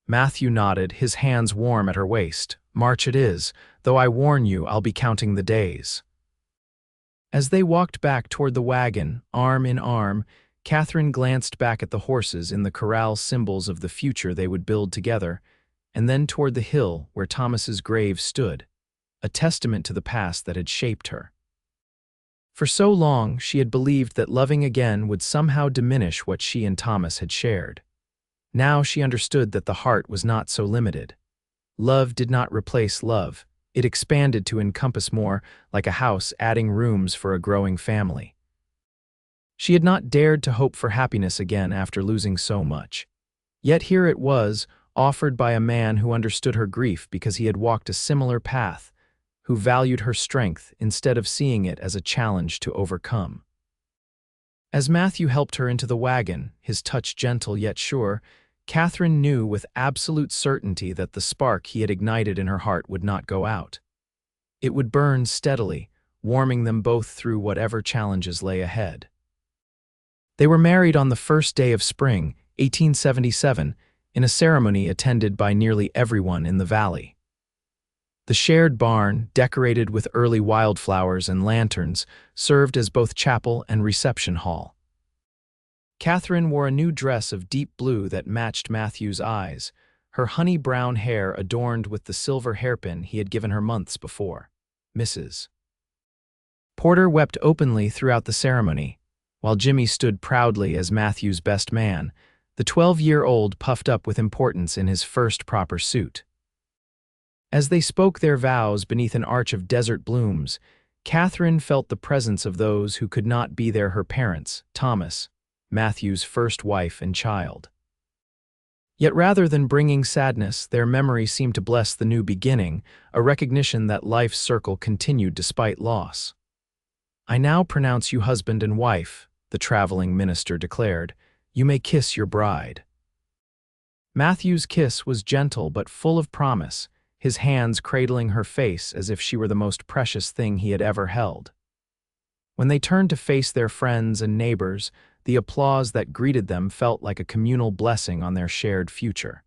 Matthew nodded, his hands warm at her waist. "March it is, though I warn you I'll be counting the days." As they walked back toward the wagon, arm in arm, Katherine glanced back at the horses in the corral, symbols of the future they would build together, and then toward the hill where Thomas's grave stood, a testament to the past that had shaped her. For so long, she had believed that loving again would somehow diminish what she and Thomas had shared. Now she understood that the heart was not so limited. Love did not replace love. It expanded to encompass more, like a house adding rooms for a growing family. She had not dared to hope for happiness again after losing so much. Yet here it was, offered by a man who understood her grief because he had walked a similar path, who valued her strength instead of seeing it as a challenge to overcome. As Matthew helped her into the wagon, his touch gentle yet sure, Katherine knew with absolute certainty that the spark he had ignited in her heart would not go out. It would burn steadily, warming them both through whatever challenges lay ahead. They were married on the first day of spring, 1877, in a ceremony attended by nearly everyone in the valley. The shared barn, decorated with early wildflowers and lanterns, served as both chapel and reception hall. Katherine wore a new dress of deep blue that matched Matthew's eyes, her honey-brown hair adorned with the silver hairpin he had given her months before. Mrs. Porter wept openly throughout the ceremony, while Jimmy stood proudly as Matthew's best man, the 12-year-old puffed up with importance in his first proper suit. As they spoke their vows beneath an arch of desert blooms, Katherine felt the presence of those who could not be there: her parents, Thomas, Matthew's first wife and child. Yet rather than bringing sadness, their memory seemed to bless the new beginning, a recognition that life's circle continued despite loss. "I now pronounce you husband and wife," the traveling minister declared. "You may kiss your bride." Matthew's kiss was gentle but full of promise, his hands cradling her face as if she were the most precious thing he had ever held. When they turned to face their friends and neighbors, the applause that greeted them felt like a communal blessing on their shared future.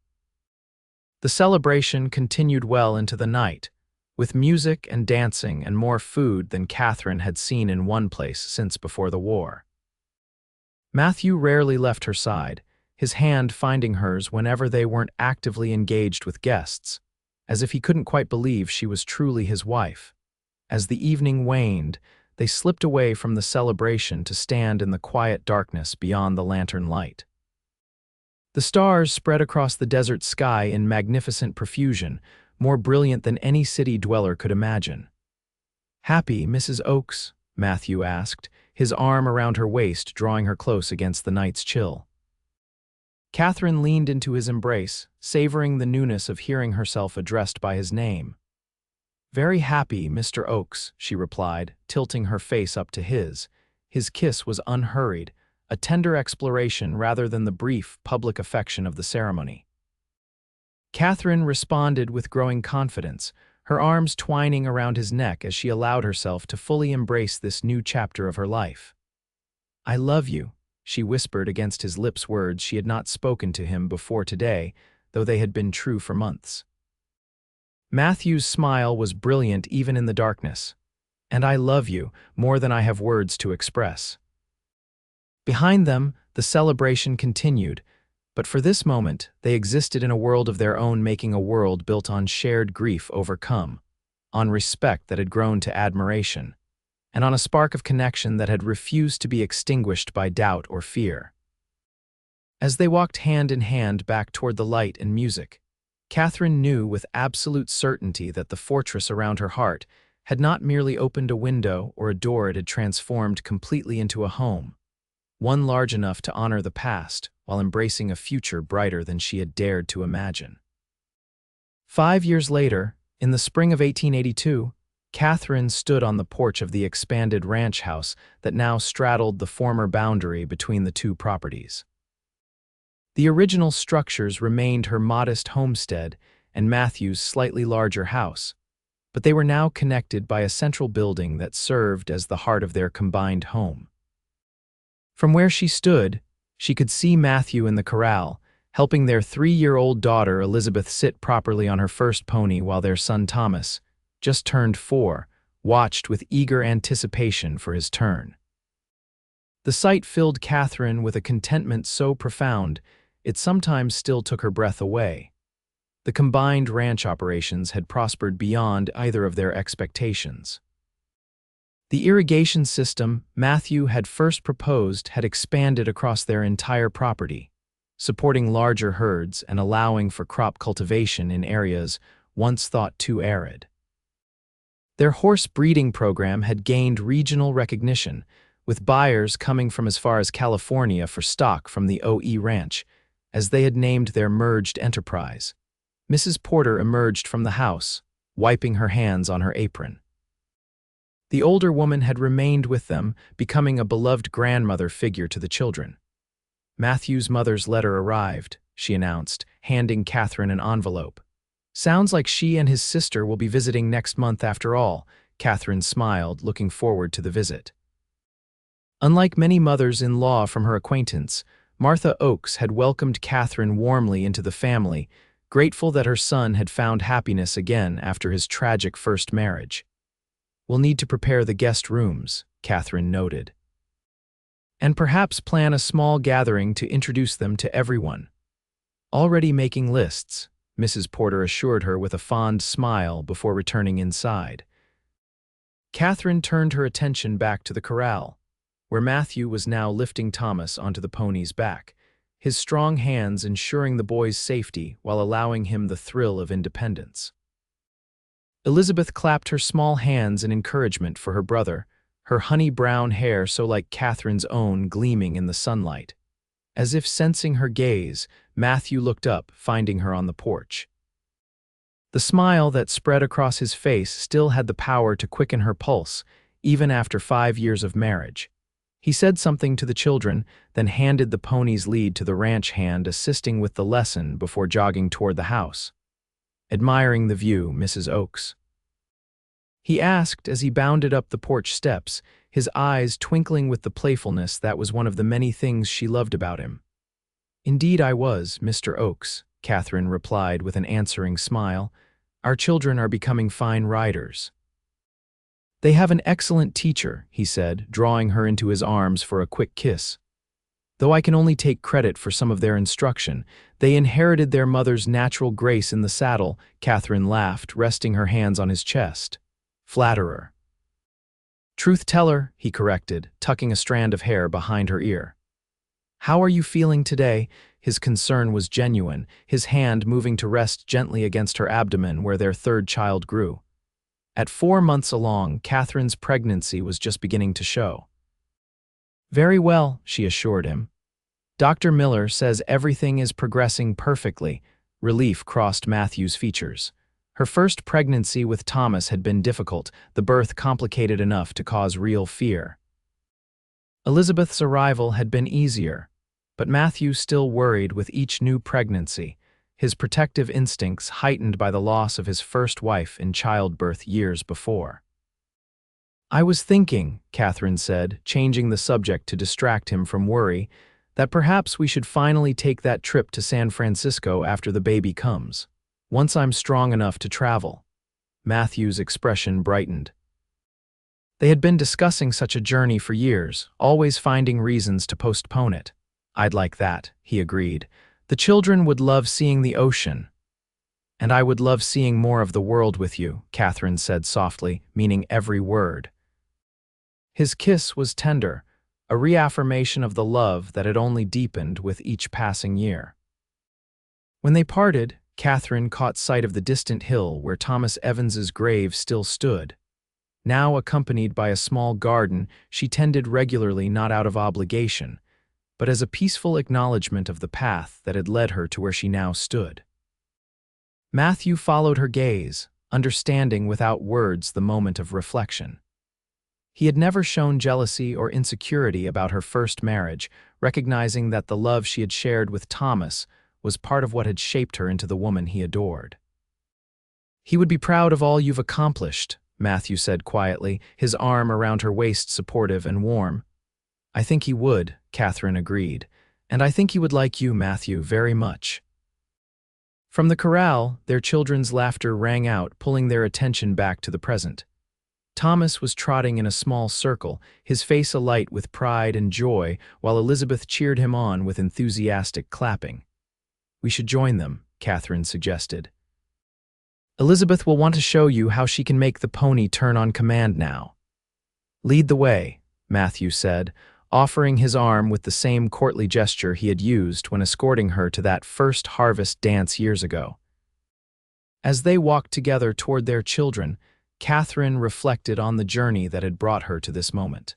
The celebration continued well into the night, with music and dancing and more food than Katherine had seen in one place since before the war. Matthew rarely left her side, his hand finding hers whenever they weren't actively engaged with guests, as if he couldn't quite believe she was truly his wife. As the evening waned, they slipped away from the celebration to stand in the quiet darkness beyond the lantern light. The stars spread across the desert sky in magnificent profusion, more brilliant than any city dweller could imagine. "Happy, Mrs. Oakes?" Matthew asked, his arm around her waist drawing her close against the night's chill. Katherine leaned into his embrace, savoring the newness of hearing herself addressed by his name. "Very happy, Mr. Oakes," she replied, tilting her face up to his. His kiss was unhurried, a tender exploration rather than the brief, public affection of the ceremony. Katherine responded with growing confidence, her arms twining around his neck as she allowed herself to fully embrace this new chapter of her life. "I love you," she whispered against his lips, words she had not spoken to him before today, though they had been true for months. Matthew's smile was brilliant even in the darkness. "And I love you more than I have words to express." Behind them, the celebration continued, but for this moment, they existed in a world of their own, making a world built on shared grief overcome, on respect that had grown to admiration, and on a spark of connection that had refused to be extinguished by doubt or fear. As they walked hand in hand back toward the light and music, Katherine knew with absolute certainty that the fortress around her heart had not merely opened a window or a door, it had transformed completely into a home, one large enough to honor the past while embracing a future brighter than she had dared to imagine. 5 years later, in the spring of 1882, Katherine stood on the porch of the expanded ranch house that now straddled the former boundary between the two properties. The original structures remained her modest homestead and Matthew's slightly larger house, but they were now connected by a central building that served as the heart of their combined home. From where she stood, she could see Matthew in the corral, helping their 3-year-old daughter Elizabeth sit properly on her first pony, while their son Thomas, just turned 4, watched with eager anticipation for his turn. The sight filled Katherine with a contentment so profound it sometimes still took her breath away. The combined ranch operations had prospered beyond either of their expectations. The irrigation system Matthew had first proposed had expanded across their entire property, supporting larger herds and allowing for crop cultivation in areas once thought too arid. Their horse breeding program had gained regional recognition, with buyers coming from as far as California for stock from the OE Ranch, as they had named their merged enterprise. Mrs. Porter emerged from the house, wiping her hands on her apron. The older woman had remained with them, becoming a beloved grandmother figure to the children. "Matthew's mother's letter arrived," she announced, handing Katherine an envelope. "Sounds like she and his sister will be visiting next month after all." Katherine smiled, looking forward to the visit. Unlike many mothers-in-law from her acquaintance, Martha Oakes had welcomed Katherine warmly into the family, grateful that her son had found happiness again after his tragic first marriage. "We'll need to prepare the guest rooms," Katherine noted, "and perhaps plan a small gathering to introduce them to everyone." "Already making lists," Mrs. Porter assured her with a fond smile before returning inside. Katherine turned her attention back to the corral, where Matthew was now lifting Thomas onto the pony's back, his strong hands ensuring the boy's safety while allowing him the thrill of independence. Elizabeth clapped her small hands in encouragement for her brother, her honey-brown hair so like Katherine's own gleaming in the sunlight. As if sensing her gaze, Matthew looked up, finding her on the porch. The smile that spread across his face still had the power to quicken her pulse, even after 5 years of marriage. He said something to the children, then handed the pony's lead to the ranch hand assisting with the lesson before jogging toward the house. Admiring the view, Mrs. Oakes?" he asked as he bounded up the porch steps, his eyes twinkling with the playfulness that was one of the many things she loved about him. "Indeed I was, Mr. Oakes," Katherine replied with an answering smile. "Our children are becoming fine riders." "They have an excellent teacher," he said, drawing her into his arms for a quick kiss. "Though I can only take credit for some of their instruction, they inherited their mother's natural grace in the saddle," Katherine laughed, resting her hands on his chest. "Flatterer." "Truth-teller," he corrected, tucking a strand of hair behind her ear. "How are you feeling today?" His concern was genuine, his hand moving to rest gently against her abdomen where their third child grew. At 4 months along, Katherine's pregnancy was just beginning to show. "Very well," she assured him. "Dr. Miller says everything is progressing perfectly." Relief crossed Matthew's features. Her first pregnancy with Thomas had been difficult, the birth complicated enough to cause real fear. Elizabeth's arrival had been easier, but Matthew still worried with each new pregnancy, his protective instincts heightened by the loss of his first wife in childbirth years before. "I was thinking," Katherine said, changing the subject to distract him from worry, "that perhaps we should finally take that trip to San Francisco after the baby comes. Once I'm strong enough to travel." Matthew's expression brightened. They had been discussing such a journey for years, always finding reasons to postpone it. "I'd like that," he agreed. "The children would love seeing the ocean." "And I would love seeing more of the world with you," Katherine said softly, meaning every word. His kiss was tender, a reaffirmation of the love that had only deepened with each passing year. When they parted, Katherine caught sight of the distant hill where Thomas Evans's grave still stood. Now accompanied by a small garden she tended regularly not out of obligation, but as a peaceful acknowledgement of the path that had led her to where she now stood. Matthew followed her gaze, understanding without words the moment of reflection. He had never shown jealousy or insecurity about her first marriage, recognizing that the love she had shared with Thomas was part of what had shaped her into the woman he adored. "He would be proud of all you've accomplished," Matthew said quietly, his arm around her waist supportive and warm. "I think he would," Katherine agreed, "and I think he would like you, Matthew, very much." From the corral, their children's laughter rang out, pulling their attention back to the present. Thomas was trotting in a small circle, his face alight with pride and joy, while Elizabeth cheered him on with enthusiastic clapping. "We should join them," Katherine suggested. "Elizabeth will want to show you how she can make the pony turn on command now." "Lead the way," Matthew said, offering his arm with the same courtly gesture he had used when escorting her to that first harvest dance years ago. As they walked together toward their children, Katherine reflected on the journey that had brought her to this moment.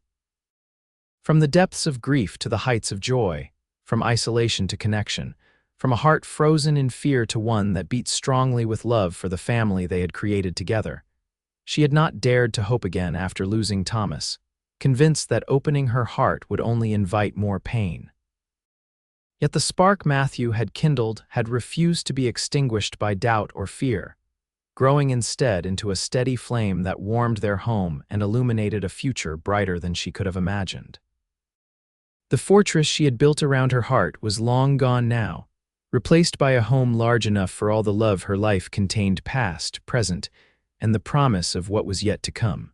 From the depths of grief to the heights of joy, from isolation to connection, from a heart frozen in fear to one that beat strongly with love for the family they had created together. She had not dared to hope again after losing Thomas, convinced that opening her heart would only invite more pain. Yet the spark Matthew had kindled had refused to be extinguished by doubt or fear, growing instead into a steady flame that warmed their home and illuminated a future brighter than she could have imagined. The fortress she had built around her heart was long gone now, replaced by a home large enough for all the love her life contained past, present, and the promise of what was yet to come.